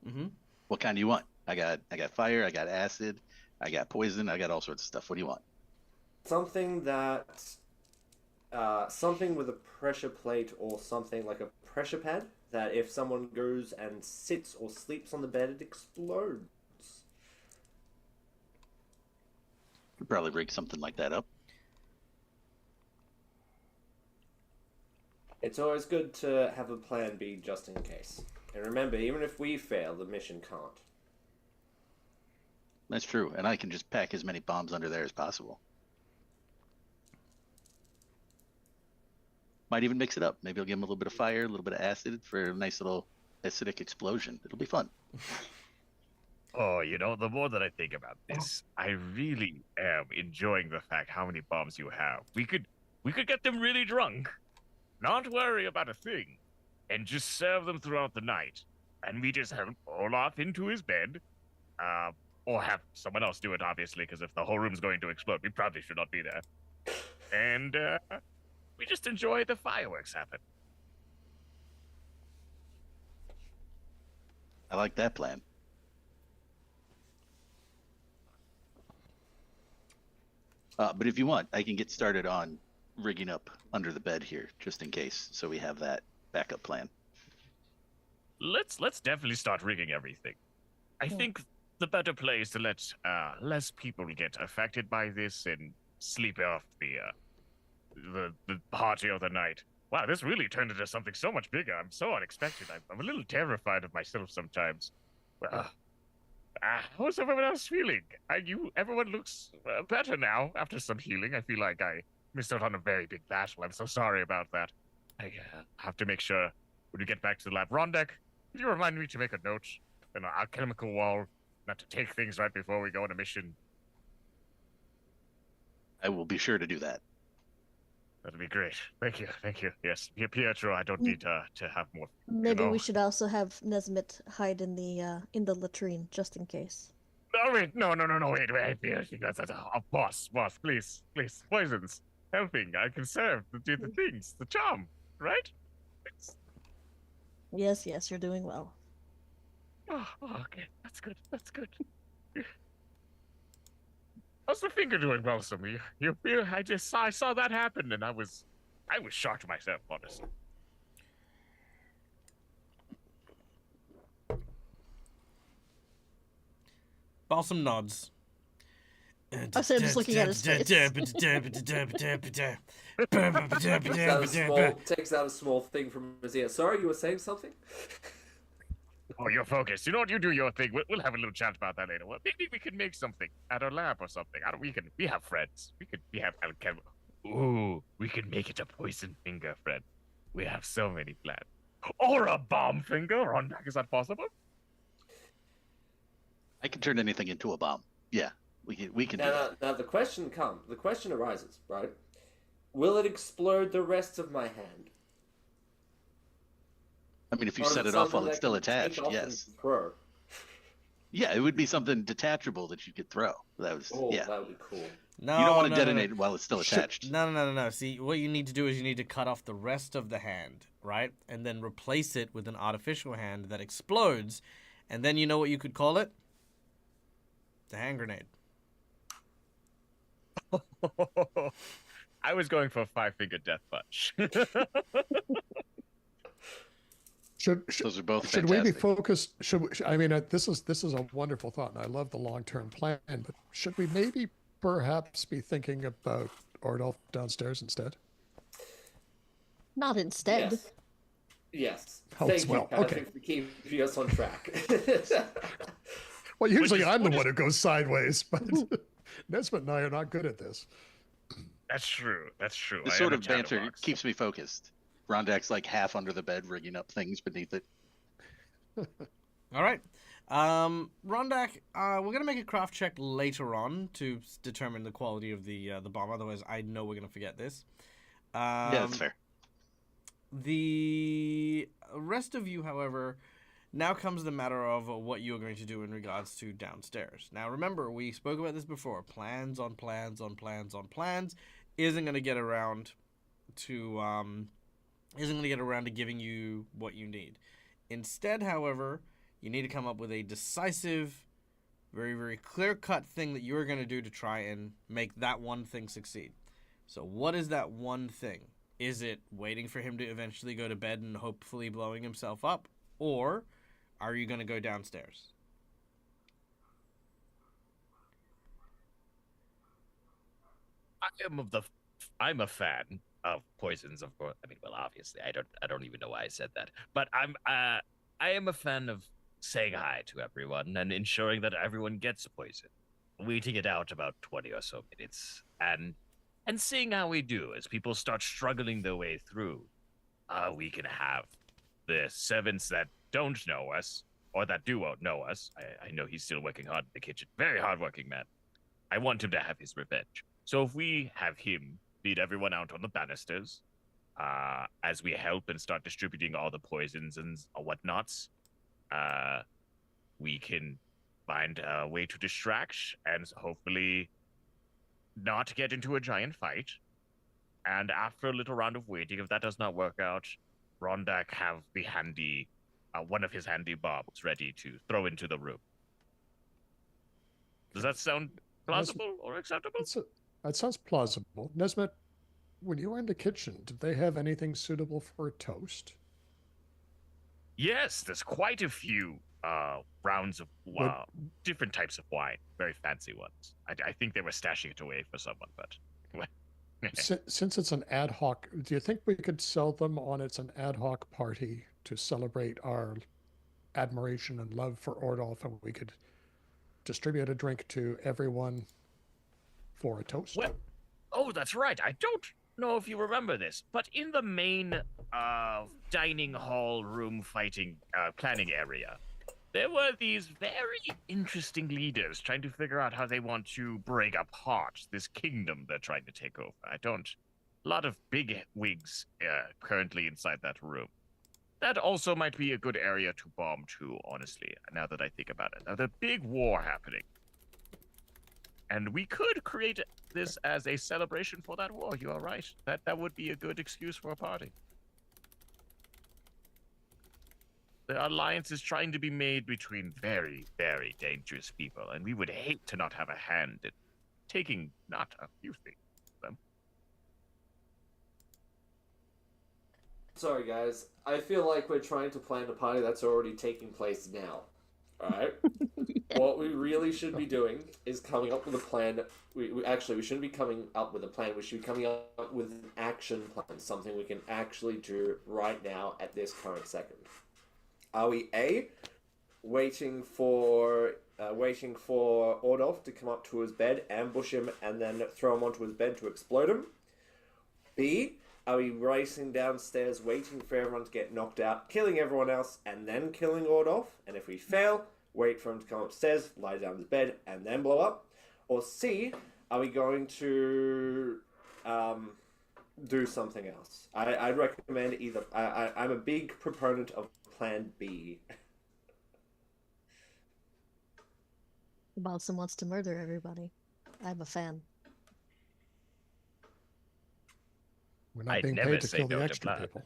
Mm-hmm. What kind do you want? I got fire, I got acid, I got poison, I got all sorts of stuff. What do you want? Something that, something with a pressure plate or something like a pressure pad that if someone goes and sits or sleeps on the bed, it explodes. Could probably rig something like that up. It's always good to have a plan B just in case. And remember, even if we fail, the mission can't. That's true, and I can just pack as many bombs under there as possible. Might even mix it up. Maybe I'll give him a little bit of fire, a little bit of acid for a nice little acidic explosion. It'll be fun. Oh, the more that I think about this, I really am enjoying the fact how many bombs you have. We could get them really drunk, not worry about a thing, and just serve them throughout the night. And we just have all off into his bed, or have someone else do it, obviously, because if the whole room's going to explode, we probably should not be there. And we just enjoy the fireworks happen. I like that plan. But if you want, I can get started on rigging up under the bed here, just in case, so we have that backup plan. Let's definitely start rigging everything. I think the better play is to let less people get affected by this and sleep off the party of the night. Wow, this really turned into something so much bigger. I'm so unexpected. I'm a little terrified of myself sometimes. Well, how's everyone else feeling? Everyone looks better now after some healing. I feel like I missed out on a very big battle. I'm so sorry about that. I have to make sure when we get back to the lab. Rondek, can you remind me to make a note in our alchemical wall not to take things right before we go on a mission? I will be sure to do that. That'd be great. Thank you. Yes, Pietro, I don't need to have more. Maybe we should also have Nesmith hide in the latrine, just in case. No, wait, no, wait, boss, please, poisons, helping, I can serve, do the things, the charm, right? Yes, you're doing well. Oh, okay, that's good. How's the finger doing, Balsam? You feel? I saw that happen, and I was shocked myself, honestly. Balsam nods. I said just looking at his face. Takes out a small thing from his ear. Sorry, you were saying something? Oh, you're focused. You know what? You do your thing. We'll have a little chat about that later. Well, maybe we can make something at our lab or something. We have friends. We have alchemy. Ooh, we can make it a poison finger, friend. We have so many plans. Or a bomb finger. Rondak, is that possible? I can turn anything into a bomb. Yeah, we can do that. Now the question arises, right? Will it explode the rest of my hand? I mean, if you set it off while it's still attached, yes. Yeah, it would be something detachable that you could throw. That would be cool. No, you don't want to detonate it while it's still attached. No. See, what you need to do is you need to cut off the rest of the hand, right? And then replace it with an artificial hand that explodes. And then you know what you could call it? The hand grenade. I was going for a 5-finger death punch. Those are both should fantastic. we be focused? This is a wonderful thought, and I love the long-term plan. But should we maybe perhaps be thinking about Ordolf downstairs instead? Not instead. Yes. Oh, Thank you, well, Patrick, okay. for keeping us on track. Well, usually I'm the one who goes sideways, but Nesmith and I are not good at this. That's true. This sort of banter keeps me focused. Rondak's like half under the bed, rigging up things beneath it. All right. Rondak, we're gonna make a craft check later on to determine the quality of the bomb. Otherwise, I know we're gonna forget this. Yeah, that's fair. The rest of you, however, now comes the matter of what you're going to do in regards to downstairs. Now, remember, we spoke about this before. Plans on plans on plans on plans isn't going to get around to giving you what you need. Instead, however, you need to come up with a decisive, very, very clear-cut thing that you're going to do to try and make that one thing succeed. So what is that one thing? Is it waiting for him to eventually go to bed and hopefully blowing himself up? Or are you going to go downstairs? I'm a fan of poisons, of course. I mean, well, obviously, I don't even know why I said that. But I am a fan of saying hi to everyone and ensuring that everyone gets poison. Waiting it out about 20 or so minutes and seeing how we do as people start struggling their way through. We can have the servants that don't know us or that do know us. I know he's still working hard in the kitchen. Very hardworking man. I want him to have his revenge. So if we have him lead everyone out on the banisters, as we help and start distributing all the poisons and whatnots, we can find a way to distract and hopefully not get into a giant fight. And after a little round of waiting, if that does not work out, Rondak have the handy, one of his handy bombs ready to throw into the room. Does that sound plausible or acceptable? That sounds plausible. Nesmith, when you were in the kitchen, did they have anything suitable for a toast? Yes, there's quite a few rounds of different types of wine, very fancy ones. I think they were stashing it away for someone, but since it's an ad hoc, do you think we could sell them on it's an ad hoc party to celebrate our admiration and love for Ordolf, and we could distribute a drink to everyone for a toast? Well, oh, that's right. I don't know if you remember this, but in the main dining hall room fighting planning area, there were these very interesting leaders trying to figure out how they want to break apart this kingdom they're trying to take over. A lot of big wigs currently inside that room. That also might be a good area to bomb too, honestly, now that I think about it. Now, there's a big war happening. And we could create this as a celebration for that war. You are right. That would be a good excuse for a party. The alliance is trying to be made between very, very dangerous people, and we would hate to not have a hand in taking not a few things from them. Sorry, guys. I feel like we're trying to plan a party that's already taking place now. Alright? What we really should be doing is coming up with a plan. We shouldn't be coming up with a plan. We should be coming up with an action plan, something we can actually do right now at this current second. Are we A, waiting for Ordolf to come up to his bed, ambush him, and then throw him onto his bed to explode him? B, are we racing downstairs, waiting for everyone to get knocked out, killing everyone else, and then killing Ordolf? And if we fail, wait for him to come upstairs, lie down in his bed, and then blow up? Or C, are we going to do something else? I'd recommend either. I'm a big proponent of Plan B. Balsam wants to murder everybody. I'm a fan. We're not I'd being never paid to say kill no the to extra blood. people.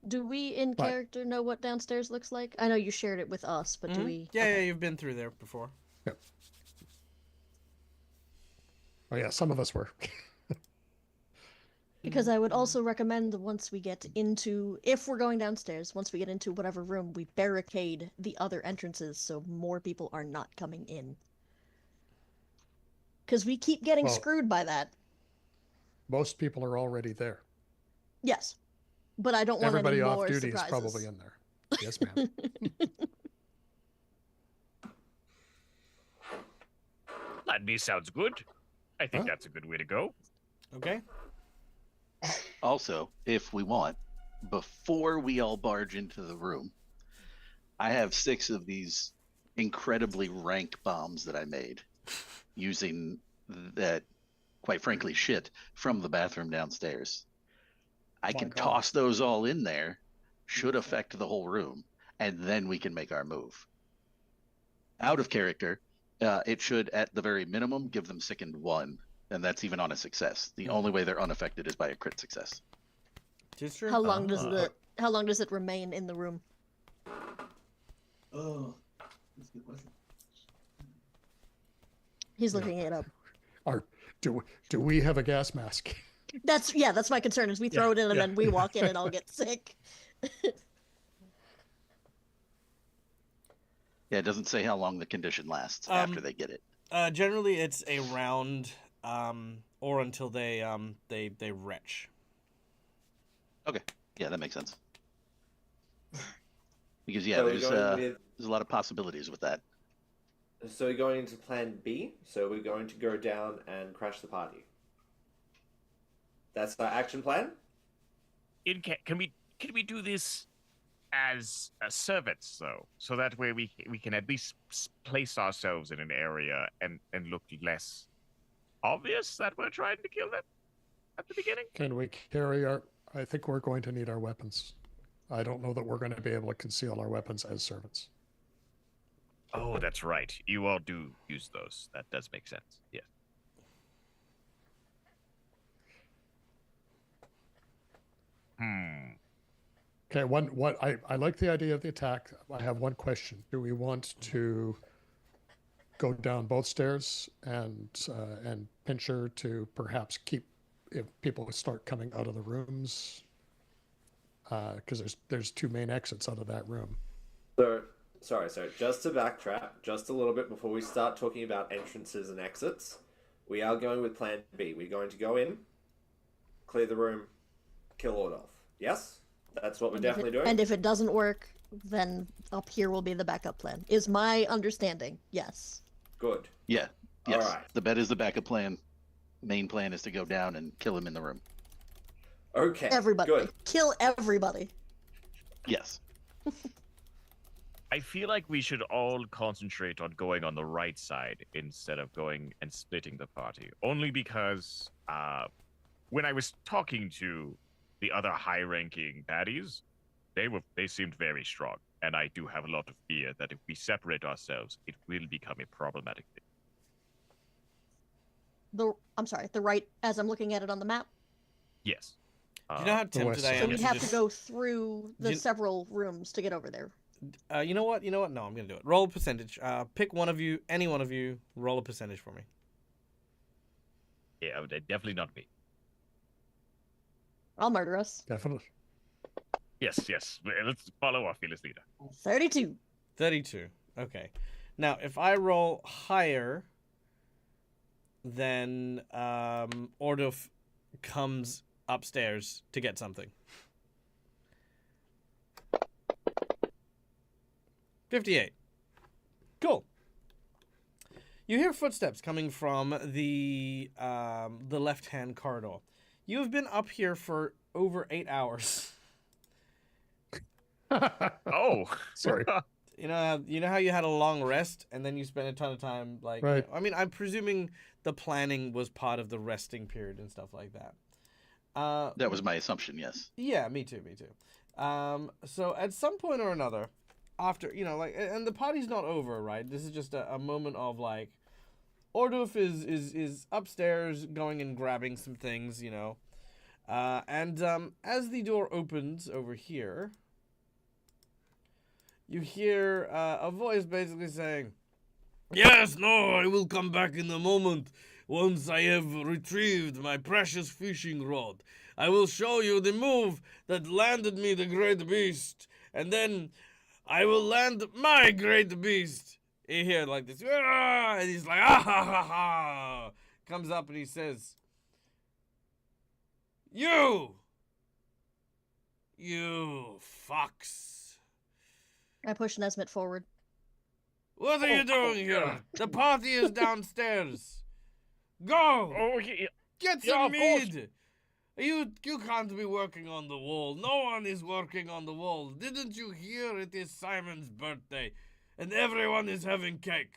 Do we in But- character know what downstairs looks like? I know you shared it with us, but do we? Yeah, Okay. yeah, you've been through there before. Yep. Oh yeah, some of us were. Because I would also recommend that once we get into, if we're going downstairs, once we get into whatever room, we barricade the other entrances so more people are not coming in. Because we keep getting Well- screwed by that. Most people are already there. Yes, but I don't want Everybody any off more duty surprises. is probably in there. Yes, ma'am. Plan B sounds good. I think Huh? that's a good way to go. Okay. Also, if we want, before we all barge into the room, I have 6 of these incredibly rank bombs that I made using that, quite frankly, shit from the bathroom downstairs. I My can God. toss those all in there, should affect the whole room, and then we can make our move. Out of character, it should, at the very minimum, give them sickened 1, and that's even on a success. The only way they're unaffected is by a crit success. It's true. How long does it remain in the room? Oh, that's a good question. He's looking it up. Do we have a gas mask? That's my concern is we throw it in and then we walk in and all get sick. Yeah, it doesn't say how long the condition lasts after they get it. Generally, it's a round, or until they retch. Okay, yeah, that makes sense. Because So we're there's going a lot of possibilities with that. So we're going into plan B. So we're going to go down and crash the party. That's our action plan? Can we do this as servants though, so that way we can at least place ourselves in an area and look less obvious that we're trying to kill them at the beginning? Can we carry our... I think we're going to need our weapons. I don't know that we're going to be able to conceal our weapons as servants. Oh, that's right. You all do use those. That does make sense. Yes. Okay, I like the idea of the attack. I have one question. Do we want to go down both stairs and pinch her to perhaps keep, if people start coming out of the rooms, because there's 2 main exits out of that room. So, sorry, just to backtrack just a little bit before we start talking about entrances and exits, we are going with plan B. We're going to go in, clear the room, kill Ordolf. Yes? That's what we're definitely doing? And if it doesn't work, then up here will be the backup plan, is my understanding. Yes. Good. Yeah, yes. All right. The bed is the backup plan. Main plan is to go down and kill him in the room. Okay. Everybody. Good. Kill everybody. Yes. I feel like we should all concentrate on going on the right side instead of going and splitting the party. Only because when I was talking to the other high-ranking baddies, they seemed very strong, and I do have a lot of fear that if we separate ourselves, it will become a problematic thing. I'm sorry, the right, as I'm looking at it on the map. Yes. Do you know how tempted I So am we'd to have just... to go through the several rooms to get over there. You know what? No, I'm going to do it. Roll a percentage. Pick one of you, any one of you, roll a percentage for me. Yeah, definitely not me. I'll murder us. Definitely. Yes. Let's follow our fearless leader. 32. 32. Okay. Now, if I roll higher, then Orduf comes upstairs to get something. 58. Cool. You hear footsteps coming from the left-hand corridor. You have been up here for over 8 hours. Oh, sorry. You know how you had a long rest and then you spent a ton of time like. Right. I mean, I'm presuming the planning was part of the resting period and stuff like that. That was my assumption, yes. Yeah, me too. So at some point or another, after and the party's not over, right? This is just a moment of like, Orduf is upstairs going and grabbing some things, and as the door opens over here, you hear a voice basically saying, "Yes, no, I will come back in a moment. Once I have retrieved my precious fishing rod, I will show you the move that landed me the great beast, and then I will land my great beast." You hear like this, and he's like, "Ah ha ha ha!" Comes up and he says, You fox. I push Nesmith forward. What are you doing here? The party is downstairs. Go! Oh, yeah. Get Yeah, some of course. mead! You can't be working on the wall. No one is working on the wall. Didn't you hear? It is Simon's birthday, and everyone is having cake.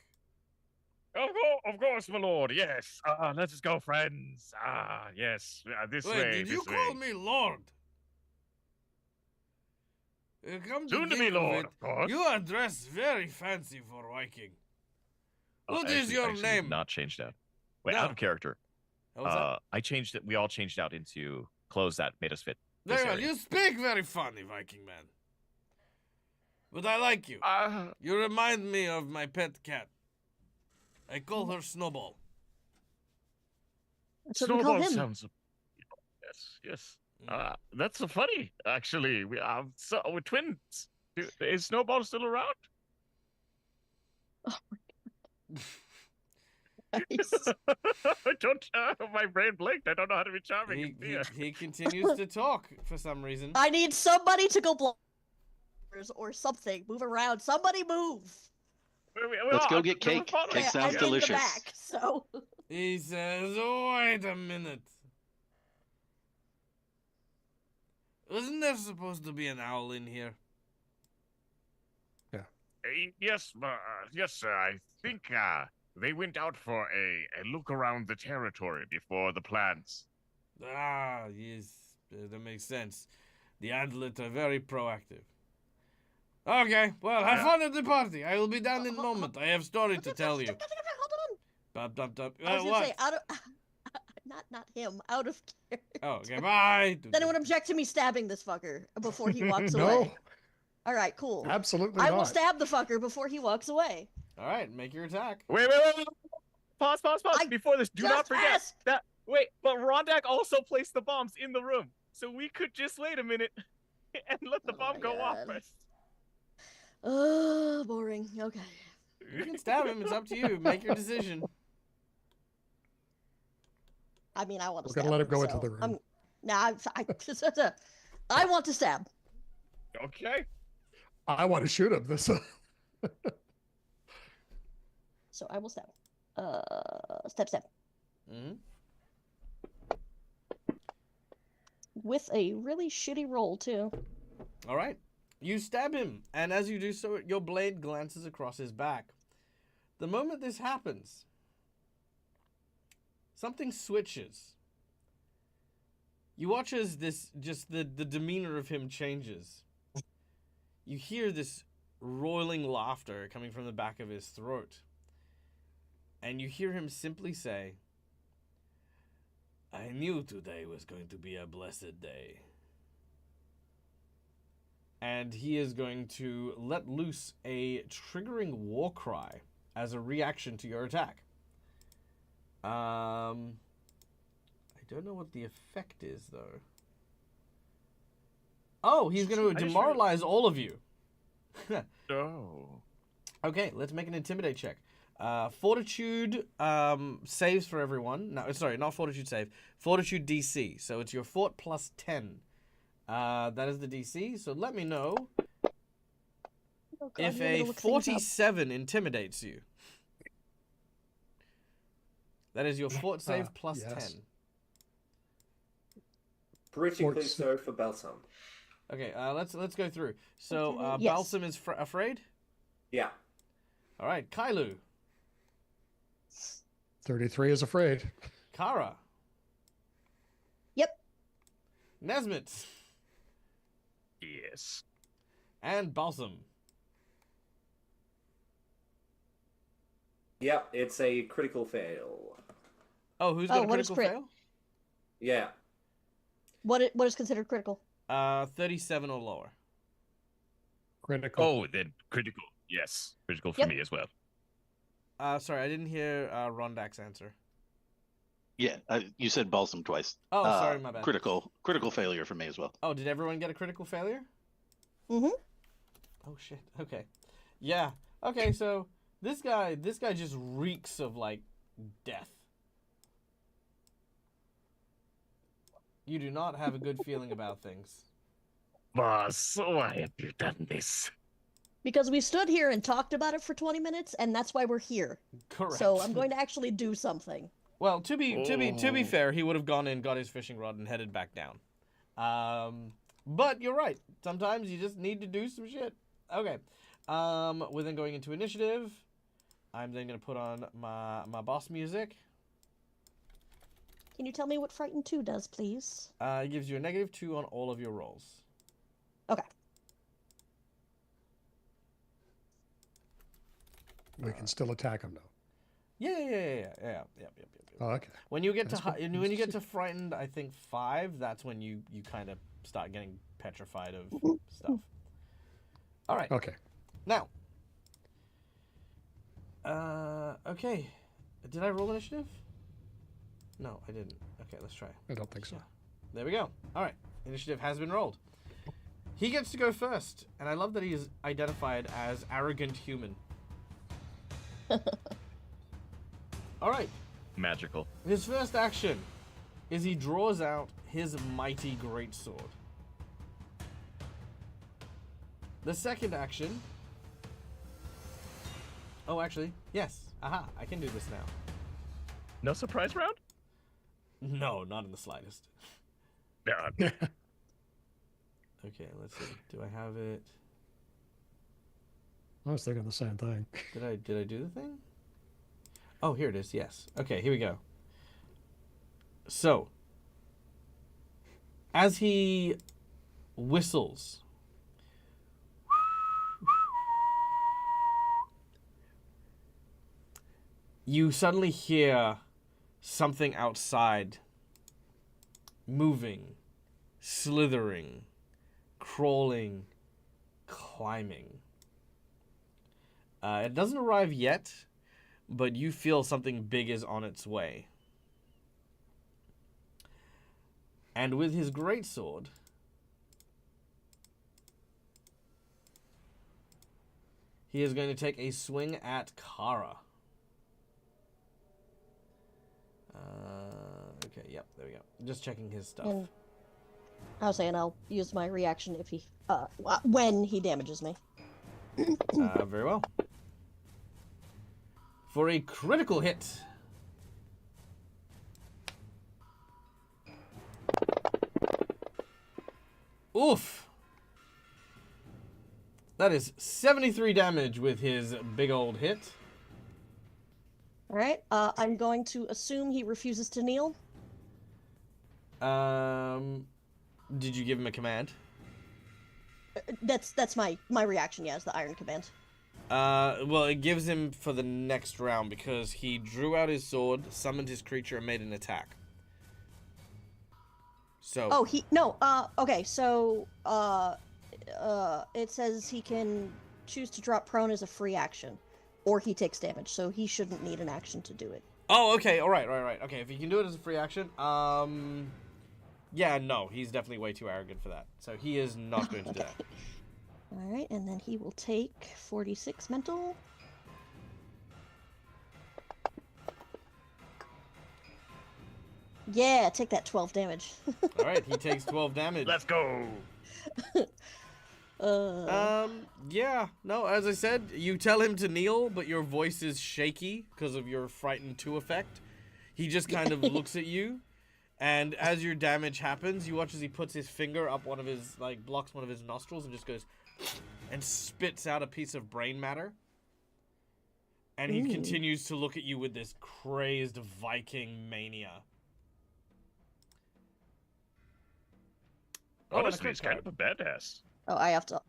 Of course, my lord. Yes. Let us go, friends. Yes. This Wait, way. did you This call way. me Lord? Come to Soon to think be of lord, it, of course. you are dressed very fancy for Viking. What is your Actually name? not changed out. Wait, No. out of character. How was that? I changed it. We all changed out into clothes that made us fit. This Very well. area. You speak very funny, Viking man. But I like you. Uh, You remind me of my pet cat. I call her Snowball. That's what we call Snowball him. sounds. Yes. That's so funny. Actually, we're twins. Is Snowball still around? Nice. I don't. My brain blinked. I don't know how to be charming. He continues to talk for some reason. I need somebody to go block or something. Move around. Somebody move. Let's go get cake. Cake Okay, sounds I'm delicious. in the back, so He says, "Wait a minute. Wasn't there supposed to be an owl in here?" Yes, yes, sir. I think they went out for a look around the territory before the plans. Ah, yes, that makes sense. The Adlet are very proactive. Okay, well, have fun at the party. I will be down in a moment. I have story to tell you. Hold Bop, bop, bop. on. I was gonna What? say out of not him, out of character. Oh, okay, bye. Does anyone object to me stabbing this fucker before he walks No, away? All right, cool. absolutely I not. will stab the fucker before he walks away. All right, make your attack. Wait. Pause. I Before this, do not just forget asked. that. Wait, but Rondak also placed the bombs in the room, so we could just wait a minute and let the Oh bomb my go off God. first. Boring. Okay. You can stab him. It's up to you. Make your decision. I mean, I want to We're stab gonna let him him, go into so the room. I want to stab. Okay. I want to shoot him. This. So I will stab. Stab. Mm-hmm. With a really shitty roll, too. All right. You stab him, and as you do so, your blade glances across his back. The moment this happens, something switches. You watch as the demeanor of him changes. You hear this roiling laughter coming from the back of his throat. And you hear him simply say, "I knew today was going to be a blessed day." And he is going to let loose a triggering war cry as a reaction to your attack. I don't know what the effect is, though. Oh, he's going to demoralize all of you. Oh. Okay, let's make an intimidate check. Fortitude saves for everyone. No, sorry, not fortitude save. Fortitude DC. So it's your fort plus 10. That is the DC. So let me know Oh, God, if you want me a to look things up? 47 intimidates you. That is your fort save plus yes. 10. Critically Forts- so for Balsam. Okay, let's go through. So Yes. Balsam is afraid. Yeah. All right, Kailu, 33 is afraid. Kara, Yep. Nesmith, Yes. and Balsam. Yep, it's a critical fail. Oh, who's got a what is critical crit? fail? Yeah. What is considered critical? 37 or lower. Critical. Oh, then critical. Yes, critical for Yep. me as well. Sorry, I didn't hear Rondak's answer. Yeah, you said balsam twice. Oh, sorry, my bad. Critical failure for me as well. Oh, did everyone get a critical failure? Mm-hmm. Oh shit. Okay. Yeah. Okay, so this guy just reeks of like death. You do not have a good feeling about things. Boss, why have you done this? Because we stood here and talked about it for 20 minutes, and that's why we're here. Correct. So I'm going to actually do something. Well, to be Oh. fair, he would have gone in, got his fishing rod, and headed back down. But you're right. Sometimes you just need to do some shit. Okay. We're then going into initiative. I'm then gonna put on my boss music. Can you tell me what Frightened 2 does, please? It gives you a -2 on all of your rolls. Okay. We can still attack him, though. Yeah. Oh, okay. When you get That's to what- when you get to frightened, I think 5. That's when you kind of start getting petrified of stuff. All right. Okay. Now. Okay. Did I roll initiative? No, I didn't. Okay, let's try. I don't think so. There we go. All right. Initiative has been rolled. He gets to go first, and I love that he is identified as arrogant human. All right. Magical. His first action is he draws out his mighty greatsword. The second action... Oh, actually, yes. Aha, I can do this now. No surprise round? No, not in the slightest. Yeah. Okay, let's see. Do I have it? I was thinking the same thing. Did I do the thing? Oh, here it is. Yes. Okay, here we go. So, as he whistles, you suddenly hear something outside moving, slithering, crawling, climbing. It doesn't arrive yet, but you feel something big is on its way. And with his greatsword, he is going to take a swing at Kara. Okay, yep, there we go. Just checking his stuff. And I was saying I'll use my reaction if he, when he damages me. Very well. For a critical hit. Oof. That is 73 damage with his big old hit. All right. I'm going to assume he refuses to kneel. Did you give him a command? That's my reaction. Yeah, is the Iron Command. Well, it gives him for the next round because he drew out his sword, summoned his creature, and made an attack. So. Oh, okay, so, it says he can choose to drop prone as a free action, or he takes damage, so he shouldn't need an action to do it. Oh, okay, alright. Okay, if he can do it as a free action, yeah, no, he's definitely way too arrogant for that. So he is not going to do that. Alright, and then he will take 46 mental. Yeah, take that 12 damage. Alright, he takes 12 damage. Let's go. Yeah, no, as I said, you tell him to kneel, but your voice is shaky because of your Frightened 2 effect. He just kind of looks at you, and as your damage happens, you watch as he puts his finger up one of his, blocks one of his nostrils and just goes, and spits out a piece of brain matter. And he continues to look at you with this crazed Viking mania. Honestly, he's kind of a badass. Oh, I have to...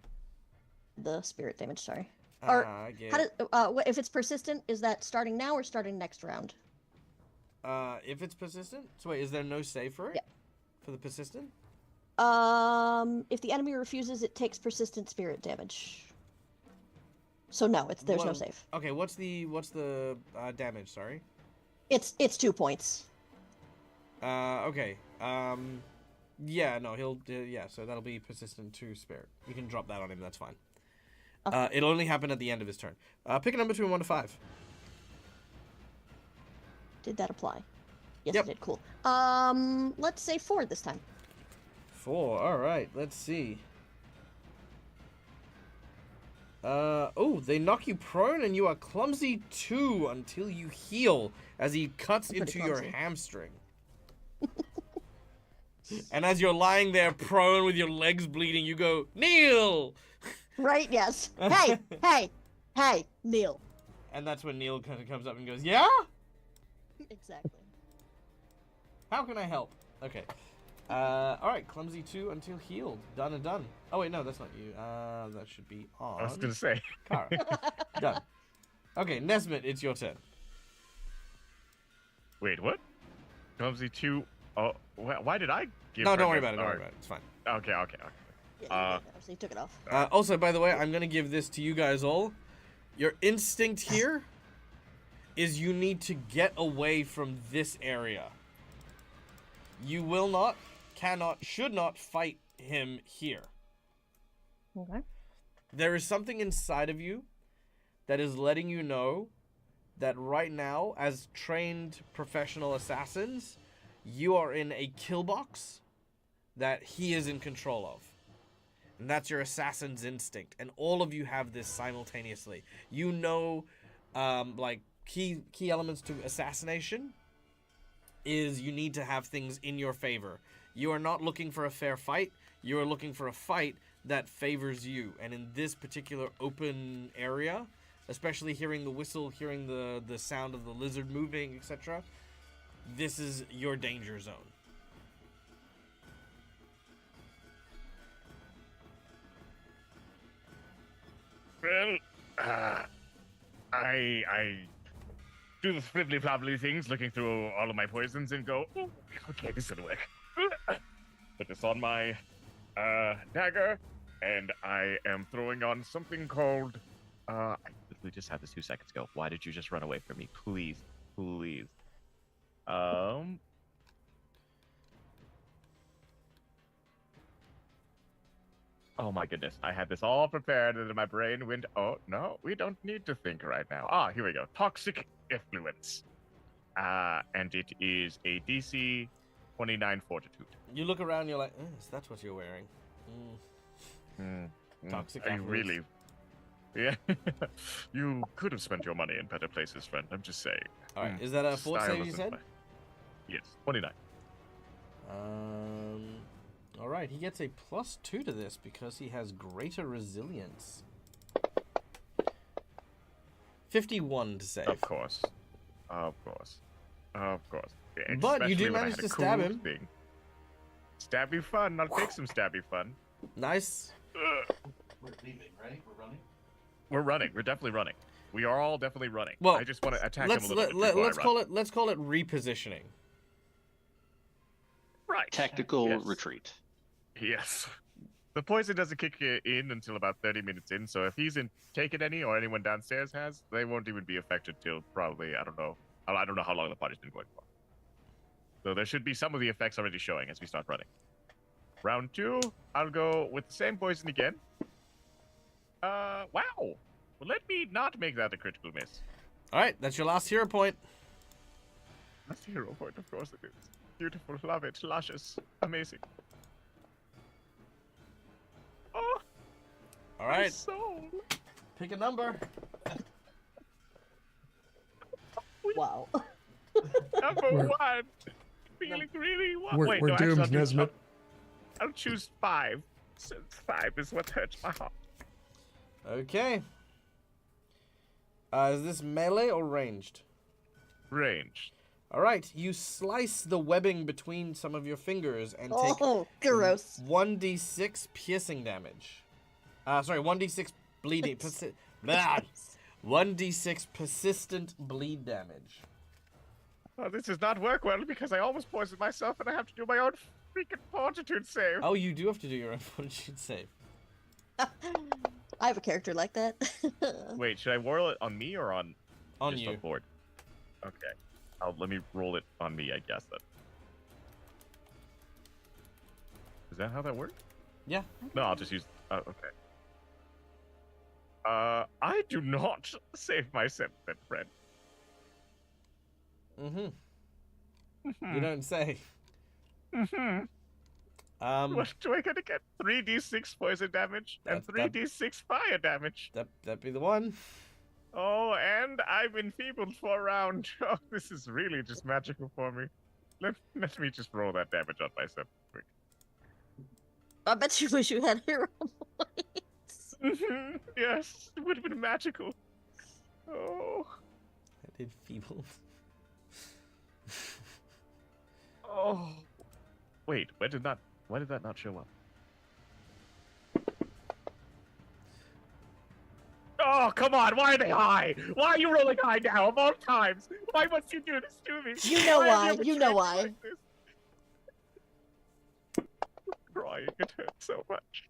The spirit damage, sorry. Or, if it's persistent, is that starting now or starting next round? If it's persistent? So wait, is there no save for it? Yeah. For the persistent? If the enemy refuses, it takes persistent spirit damage. So no, there's no save. Okay, what's the damage, sorry? It's 2 points. Okay. Yeah, no, so that'll be persistent 2 spirit. You can drop that on him, that's fine. Okay. It'll only happen at the end of his turn. Pick a number between 1 to 5. Did that apply? Yes, Yep. it did. Cool. Let's say 4 this time. 4, alright, let's see. Oh, they knock you prone and you are clumsy 2 until you heal as he cuts I'm pretty into your clumsy. hamstring. And as you're lying there prone with your legs bleeding, you go, Neil! Right? Yes. Hey, hey, hey, Neil. And that's when Neil kind of comes up and goes, yeah? Exactly. How can I help? Okay. Alright, clumsy 2 until healed. Done and done. Oh, wait, no, that's not you. That should be on. I was gonna say. Kara. Done. Okay, Nesmith, it's your turn. Wait, what? Clumsy 2. Oh, why did I give No, her don't worry this? about it, don't worry about it. It's fine. Okay. Yeah, you obviously took it off. Also, by the way, I'm going to give this to you guys all. Your instinct here is you need to get away from this area. You will not, cannot, should not fight him here. Okay. There is something inside of you that is letting you know that right now, as trained professional assassins, you are in a kill box that he is in control of. And that's your assassin's instinct. And all of you have this simultaneously. You know, like, key elements to assassination is you need to have things in your favor. You are not looking for a fair fight. You are looking for a fight that favors you. And in this particular open area, especially hearing the whistle, hearing the sound of the lizard moving, etc., this is your danger zone. Well, I do the flibbly flobbly things, looking through all of my poisons, and go, "Oh, okay, this will work." Put this on my dagger, and I am throwing on something called. I literally just had this 2 seconds ago. Why did you just run away from me? Please, please. Oh my goodness, I had this all prepared and then my brain went, oh no, we don't need to think right now. Ah, here we go. Toxic Effluence. And it is a DC 29 Fortitude. You look around, you're like, yes, that's what you're wearing. Toxic I affluence. really... Yeah. You could have spent your money in better places, friend. I'm just saying. Alright, is that a fort Style save you isn't said? my- Yes, 29. Alright, he gets a +2 to this because he has greater resilience. 51 to save. Of course. Of course. Of course. But you Especially do when I manage had to a stab cool him. thing. Stabby fun. I'll take some stabby fun. Nice. We're leaving, right? We're running. We're running. We're definitely running. We are all definitely running. Well, I just want to attack him Let's a little bit. let's call it repositioning. Right. Tactical Yes. retreat. Yes. The poison doesn't kick in until about 30 minutes in, so if he's taken any or anyone downstairs has, they won't even be affected till probably, I don't know how long the party's been going for. So there should be some of the effects already showing as we start running. Round 2, I'll go with the same poison again. Wow. Well, let me not make that a critical miss. Alright, that's your last hero point. That's the hero point, of course it is. Beautiful, love it, luscious, amazing. Oh, my Alright, soul. pick a number. Wow. Number We're- 1. Feeling really We're actually, doomed, Nesmith. I'll choose 5. Since 5 is what hurts my heart. Okay. Is this melee or ranged? Range. Alright, you slice the webbing between some of your fingers and take Oh, gross. 1d6 piercing damage. Sorry, 1d6 bleeding. 1d6 persistent bleed damage. Oh, this does not work well because I almost poisoned myself and I have to do my own freaking fortitude save. Oh, you do have to do your own fortitude save. I have a character like that. Wait, should I roll it on me or on just you. on board? Okay. Let me roll it on me, I guess then. Is that how that works? Yeah. No, I'll just use. Oh, okay. I do not save myself, then, friend. Mm-hmm. You don't say. Mm-hmm. What do I gotta get? 3d6 poison damage and That- 3d6 fire damage. that'd be the one. Oh, and I'm enfeebled for a round. Oh, this is really just magical for me. Let me just roll that damage on myself quick. I bet you wish you had hero points. Yes, it would have been magical. Oh, I did feeble. oh. Wait, why did that not show up? Oh, come on, why are they high? Why are you rolling high now of all times? Why must you do this to me? You know have why, ever you know treated me why. like this? Crying, it hurts so much.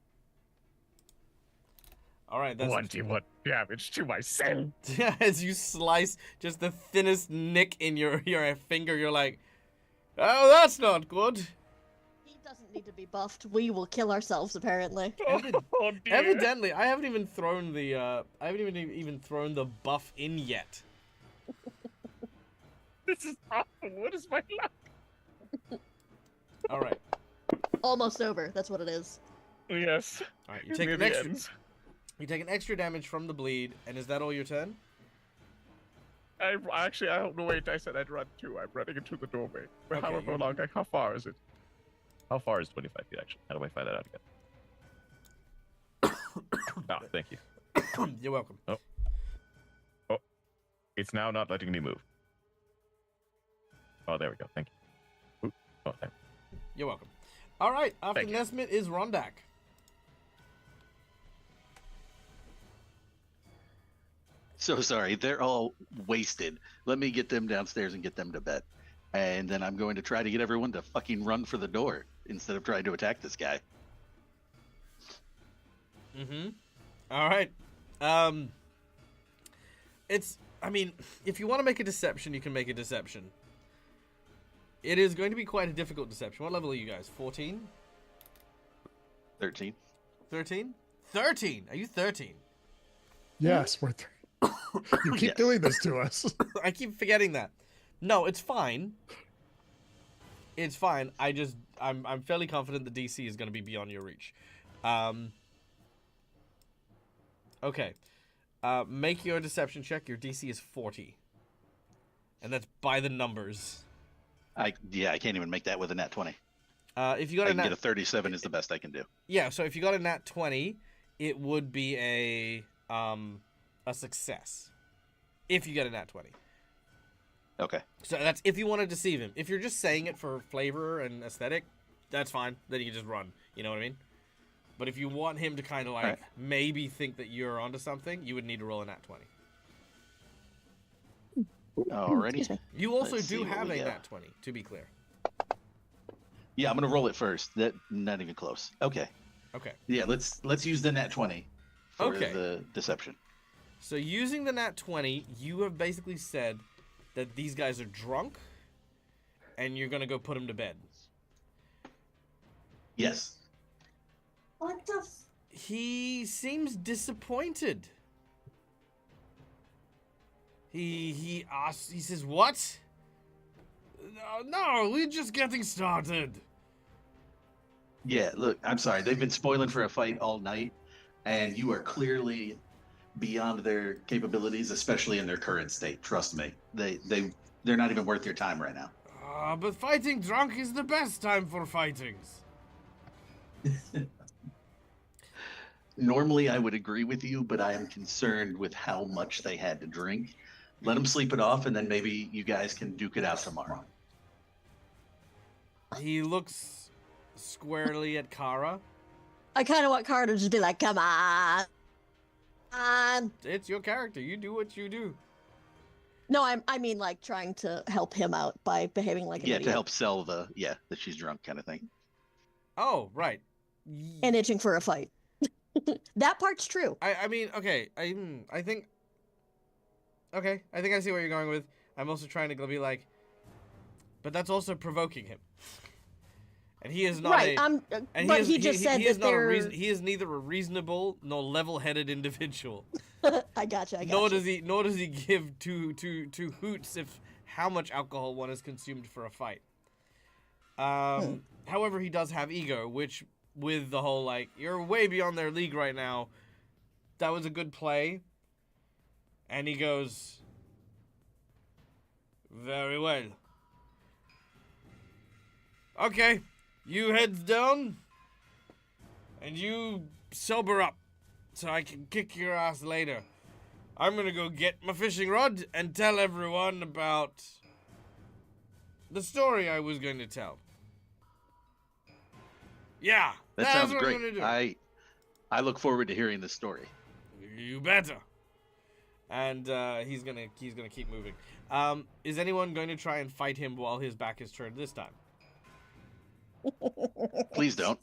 All right, that's 21 damage to myself. as you slice just the thinnest nick in your finger. You're like, oh, that's not good. He doesn't need to be buffed. We will kill ourselves, apparently. Oh, dear. Evidently, I haven't even thrown the buff in yet. This is awful. What is my luck? All right, Almost over. That's what it is. Yes. all right. You take Near an the extra. ends. You take an extra damage from the bleed, and is that all your turn? I don't know. Wait, I said I'd run too. I'm running into the doorway. Okay, However you- long? How far is it? How far is 25 feet, actually? How do I find that out again? Ah, thank you. You're welcome. It's now not letting me move. Oh, there we go. Thank you. Ooh. Oh, there. You're welcome. All right. After Thank you. Nesmith is Rondak. So sorry, they're all wasted. Let me get them downstairs and get them to bed. And then I'm going to try to get everyone to fucking run for the door instead of trying to attack this guy. Mm-hmm. All right. I mean, if you want to make a deception, you can make a deception. It is going to be quite a difficult deception. What level are you guys? 14? 13. 13? 13! Are you 13? Yes, we're you keep Yes. doing this to us. I keep forgetting that. No, it's fine. It's fine. I'm fairly confident the DC is going to be beyond your reach. Okay. Make your deception check. Your DC is 40. And that's by the numbers. I can't even make that with a nat 20. If you got I a can nat get a 37 is the best I can do. Yeah, so if you got a nat 20, it would be a success. If you get a nat 20. Okay. So that's if you want to deceive him. If you're just saying it for flavor and aesthetic, that's fine. Then you can just run. You know what I mean? But if you want him to kind of like Alright. maybe think that you're onto something, you would need to roll a nat 20. Alrighty. Excuse me. You also Let's see do what have we a got. nat 20, to be clear. Yeah, I'm gonna roll it first. That not even close. Okay. Okay. Yeah, let's use the nat 20 for Okay. the deception. So using the nat 20, you have basically said that these guys are drunk, and you're going to go put them to bed. Yes. What the? He seems disappointed. He asks, he says, "What? No, we're just getting started." Yeah, look, I'm sorry. They've been spoiling for a fight all night, and you are clearly beyond their capabilities, especially in their current state. Trust me. They're not even worth your time right now. But fighting drunk is the best time for fightings. Normally, I would agree with you, but I am concerned with how much they had to drink. Let them sleep it off, and then maybe you guys can duke it out tomorrow. He looks squarely at Kara. I kind of want Kara to just be like, come on. It's your character. You do what you do. No, I mean like trying to help him out by behaving like an Yeah, idiot to help sell that she's drunk kind of thing. Oh, right. and itching for a fight. That part's true. I mean, okay. I think. Okay, I think I see where you're going with. I'm also trying to be like, but that's also provoking him. And he is not Right. a. And But is- he just said is that not a they're. he is neither a reasonable nor level-headed individual. I gotcha. Nor does he give two hoots if how much alcohol one has consumed for a fight. However, he does have ego, which with the whole like you're way beyond their league right now. That was a good play. And he goes, very well. Okay, you heads down, and you sober up, so I can kick your ass later. I'm gonna go get my fishing rod and tell everyone about the story I was going to tell. Yeah, That that's sounds what great. I'm gonna do. I look forward to hearing this story. You better. And he's gonna keep moving. Is anyone going to try and fight him while his back is turned this time? Please don't.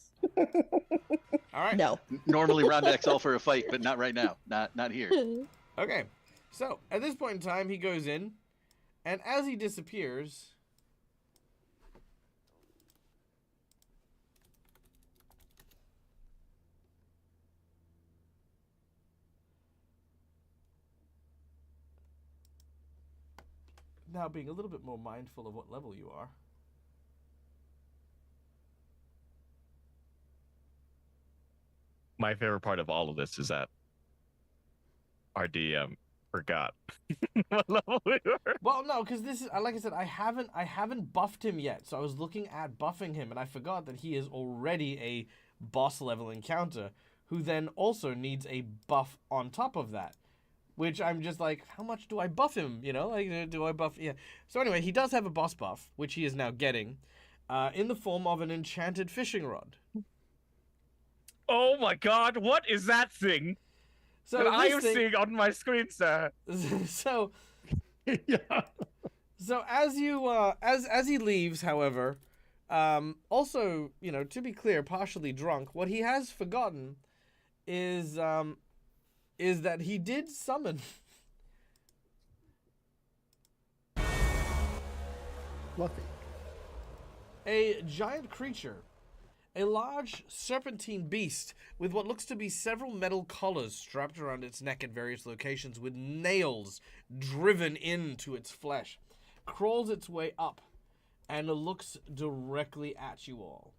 All right. No. Normally, Rondak's all for a fight, but not right now. Not here. Okay. So at this point in time, he goes in, and as he disappears, now being a little bit more mindful of what level you are. My favorite part of all of this is that our DM forgot what level we were. Well, no, because this is like I said, I haven't buffed him yet. So I was looking at buffing him, and I forgot that he is already a boss level encounter, who then also needs a buff on top of that. Which I'm just like, how much do I buff him? You know, like do I buff? Yeah. So anyway, he does have a boss buff, which he is now getting, in the form of an enchanted fishing rod. Oh my god, what is that thing So that I this am thing- seeing on my screen, sir? so Yeah. So as you as he leaves, however, also, you know, to be clear, partially drunk, what he has forgotten is that he did summon Fluffy. a giant creature, a large serpentine beast with what looks to be several metal collars strapped around its neck at various locations with nails driven into its flesh, crawls its way up and looks directly at you all.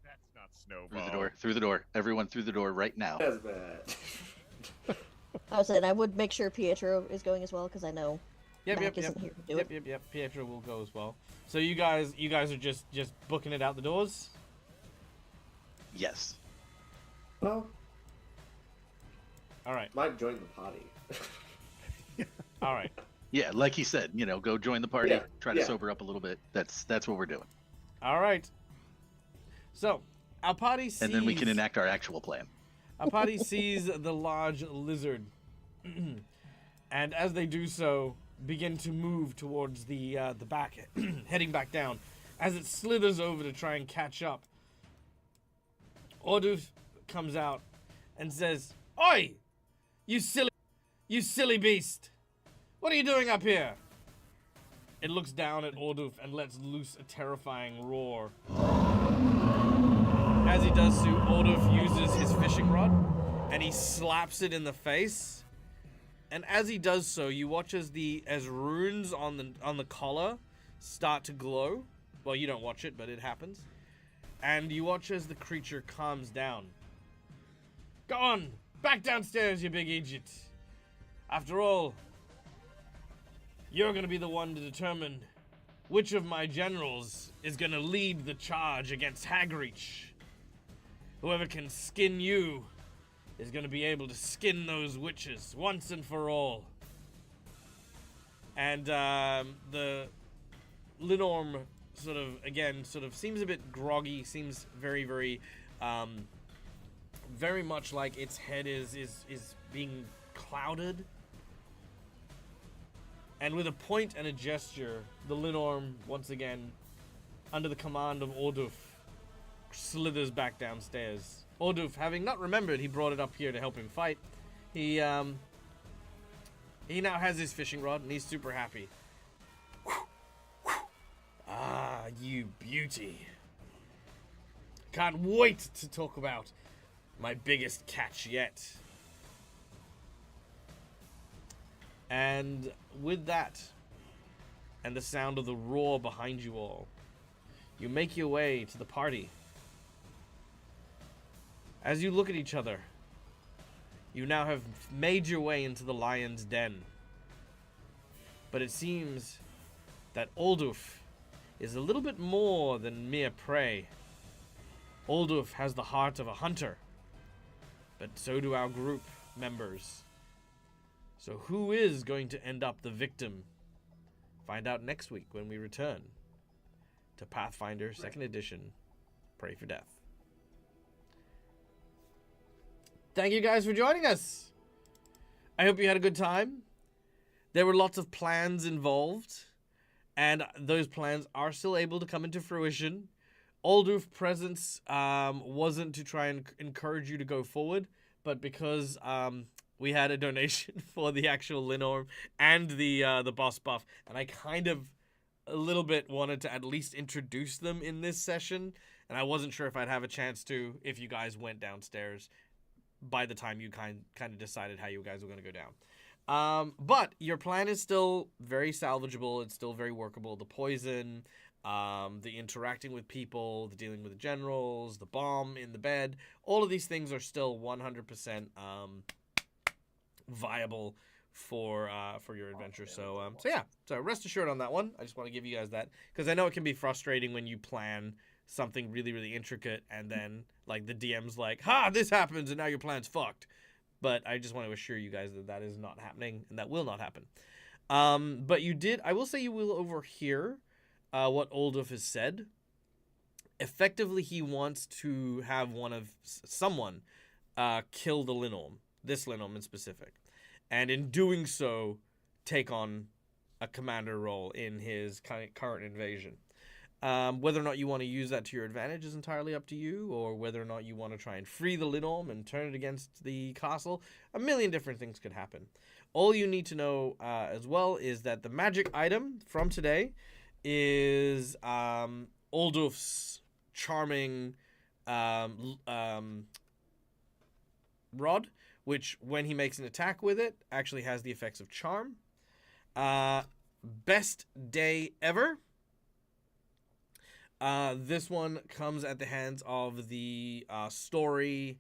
That's not Snowball. Through the door. Through the door. Everyone through the door right now. That's bad. I was saying I would make sure Pietro is going as well because I know Yep, Mac isn't here to do it. Yep. Pietro will go as well. So you guys are just booking it out the doors? Yes. Well, All right. might join the party. All right. Yeah, like he said, you know, go join the party. Yeah, Try to yeah. sober up a little bit. That's what we're doing. All right. So, our party sees And then we can enact our actual plan. Our party sees the large lizard. And as they do so, begin to move towards the back, heading back down. As it slithers over to try and catch up, Orduf comes out and says, "Oi! You silly beast! What are you doing up here?" It looks down at Orduf and lets loose a terrifying roar. As he does so, Orduf uses his fishing rod and he slaps it in the face. And as he does so, you watch as runes on the collar start to glow. Well, you don't watch it, but it happens. And you watch as the creature calms down. Go on, back downstairs, you big idiot. After all, you're gonna be the one to determine which of my generals is gonna lead the charge against Hagreach. Whoever can skin you is going to be able to skin those witches once and for all. And the Linorm sort of seems a bit groggy, seems very, very, very much like its head is being clouded. And with a point and a gesture, the Linorm, once again, under the command of Orduf, slithers back downstairs. Orduf, having not remembered he brought it up here to help him fight, he now has his fishing rod and he's super happy. Ah, you beauty. Can't wait to talk about my biggest catch yet. And with that, and the sound of the roar behind you all. You make your way to the party. As you look at each other, you now have made your way into the lion's den. But it seems that Olduf is a little bit more than mere prey. Olduf has the heart of a hunter, but so do our group members. So who is going to end up the victim? Find out next week when we return to Pathfinder 2nd Edition, Pray for Death. Thank you guys for joining us. I hope you had a good time. There were lots of plans involved, and those plans are still able to come into fruition. Olduf's presence wasn't to try and encourage you to go forward, but because we had a donation for the actual Linorm and the boss buff, and I kind of a little bit wanted to at least introduce them in this session, and I wasn't sure if I'd have a chance to if you guys went downstairs by the time you kind of decided how you guys were going to go down. But your plan is still very salvageable. It's still very workable. The poison, the interacting with people, the dealing with the generals, the bomb in the bed, all of these things are still 100% viable for your adventure. So yeah. So rest assured on that one. I just want to give you guys that because I know it can be frustrating when you plan something really, really intricate and then like the DM's like, ha, this happens and now your plan's fucked. But I just want to assure you guys that that is not happening and that will not happen. But I will say you will overhear what Olduf has said. Effectively, he wants to have someone kill the Linorm, this Linorm in specific. And in doing so, take on a commander role in his current invasion. Whether or not you want to use that to your advantage is entirely up to you, or whether or not you want to try and free the Linorm and turn it against the castle. A million different things could happen. All you need to know as well is that the magic item from today is Olduf's charming rod, which when he makes an attack with it actually has the effects of charm. Best day ever. This one comes at the hands of the story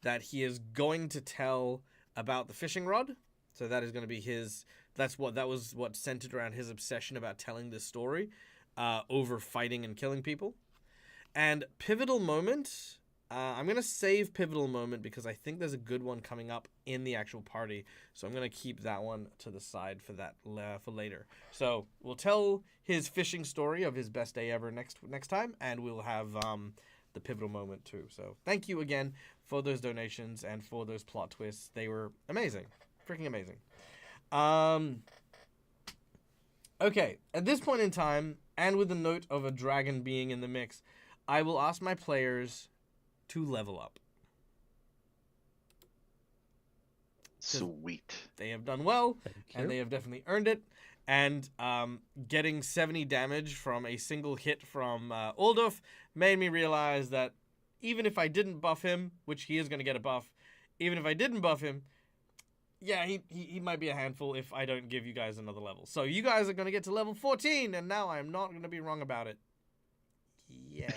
that he is going to tell about the fishing rod. So that is going to be that was what centered around his obsession about telling this story over fighting and killing people. And pivotal moment, I'm going to save pivotal moment because I think there's a good one coming up in the actual party. So I'm going to keep that one to the side for that for later. So we'll tell his fishing story of his best day ever next time, and we'll have the pivotal moment too. So thank you again for those donations and for those plot twists. They were amazing, freaking amazing. Okay, at this point in time, and with the note of a dragon being in the mix, I will ask my players to level up. Sweet. They have done well, and they have definitely earned it. And getting 70 damage from a single hit from Olduf made me realize that even if I didn't buff him, which he is going to get a buff, even if I didn't buff him, yeah, he might be a handful if I don't give you guys another level. So you guys are going to get to level 14, and now I'm not going to be wrong about it. Yay.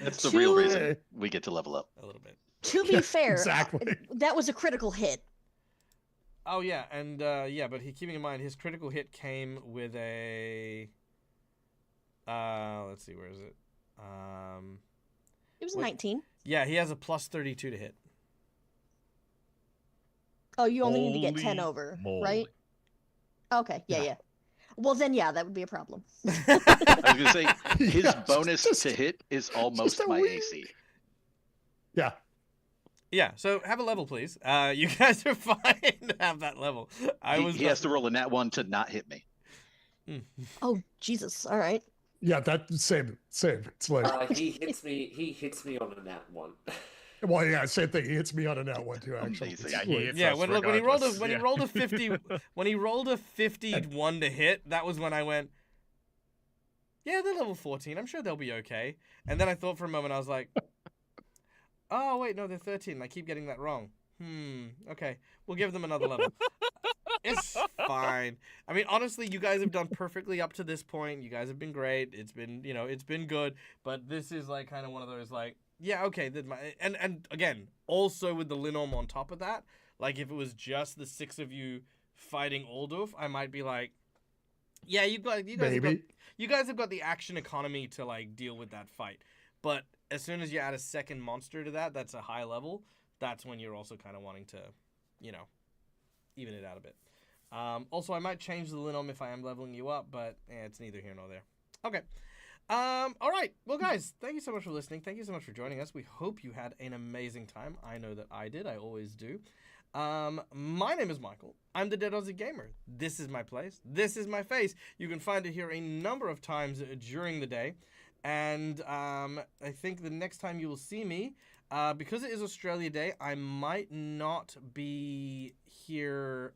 That's the real reason we get to level up. A little bit. To be fair, exactly. That was a critical hit. Oh, yeah, and but keeping in mind, his critical hit came with a... let's see, where is it? It was 19. Yeah, he has a plus 32 to hit. Oh, you only need to get Holy 10 over, moly. right? Okay, yeah. Well, then, yeah, that would be a problem. I was going to say, his Yeah, bonus just- to hit is almost just a my weird- AC. Yeah. Yeah, so have a level, please. You guys are fine to have that level. He has to roll a nat 1 to not hit me. Oh, Jesus. All right. Yeah, that same. It's like, He hits me on a nat 1. well, yeah, same thing. He hits me on a nat one too. Actually, Amazing. It's Yeah, like- he hits Yeah, us when he rolled regardless. Yeah. a 50 when he rolled a 51 to hit, that was when I went, yeah, they're level 14. I'm sure they'll be okay. And then I thought for a moment, I was like, oh wait, no, they're 13. I keep getting that wrong. Okay, we'll give them another level. It's fine. I mean, honestly, you guys have done perfectly up to this point. You guys have been great. It's been, it's been good. But this is like kind of one of those like, yeah, okay. And again, also with the Linom on top of that, like if it was just the 6 of you fighting Aldorf, I might be like, yeah, you guys have got the action economy to like deal with that fight. But as soon as you add a second monster to that, that's a high level. That's when you're also kind of wanting to, even it out a bit. Also, I might change the Linom if I am leveling you up, but it's neither here nor there. Okay. All right. Well, guys, thank you so much for listening. Thank you so much for joining us. We hope you had an amazing time. I know that I did. I always do. My name is Michael. I'm the Dead Aussie Gamer. This is my place. This is my face. You can find it here a number of times during the day. And I think the next time you will see me, because it is Australia Day, I might not be here.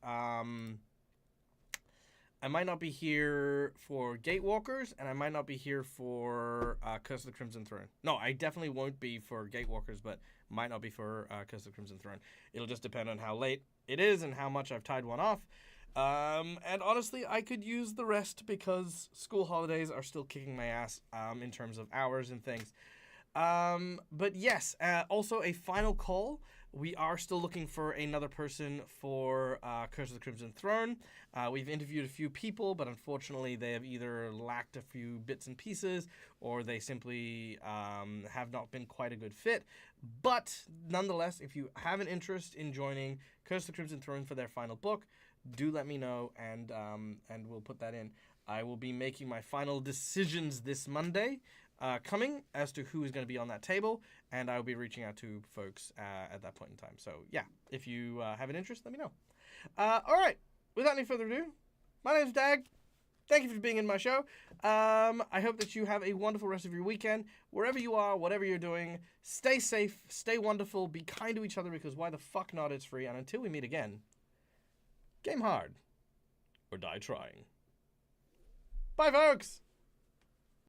I might not be here for Gatewalkers, and I might not be here for Curse of the Crimson Throne. No, I definitely won't be for Gatewalkers, but might not be for Curse of the Crimson Throne. It'll just depend on how late it is and how much I've tied one off. And honestly, I could use the rest because school holidays are still kicking my ass in terms of hours and things. But yes, also a final call. We are still looking for another person for Curse of the Crimson Throne. We've interviewed a few people, but unfortunately they have either lacked a few bits and pieces or they simply have not been quite a good fit. But nonetheless, if you have an interest in joining Curse of the Crimson Throne for their final book, do let me know and we'll put that in. I will be making my final decisions this Monday. Coming as to who is going to be on that table, and I'll be reaching out to folks at that point in time. So yeah, if you have an interest, let me know. All right, without any further ado, my name's Dag. Thank you for being in my show. I hope that you have a wonderful rest of your weekend. Wherever you are, whatever you're doing, stay safe, stay wonderful, be kind to each other because why the fuck not, it's free. And until we meet again, game hard or die trying. Bye, folks!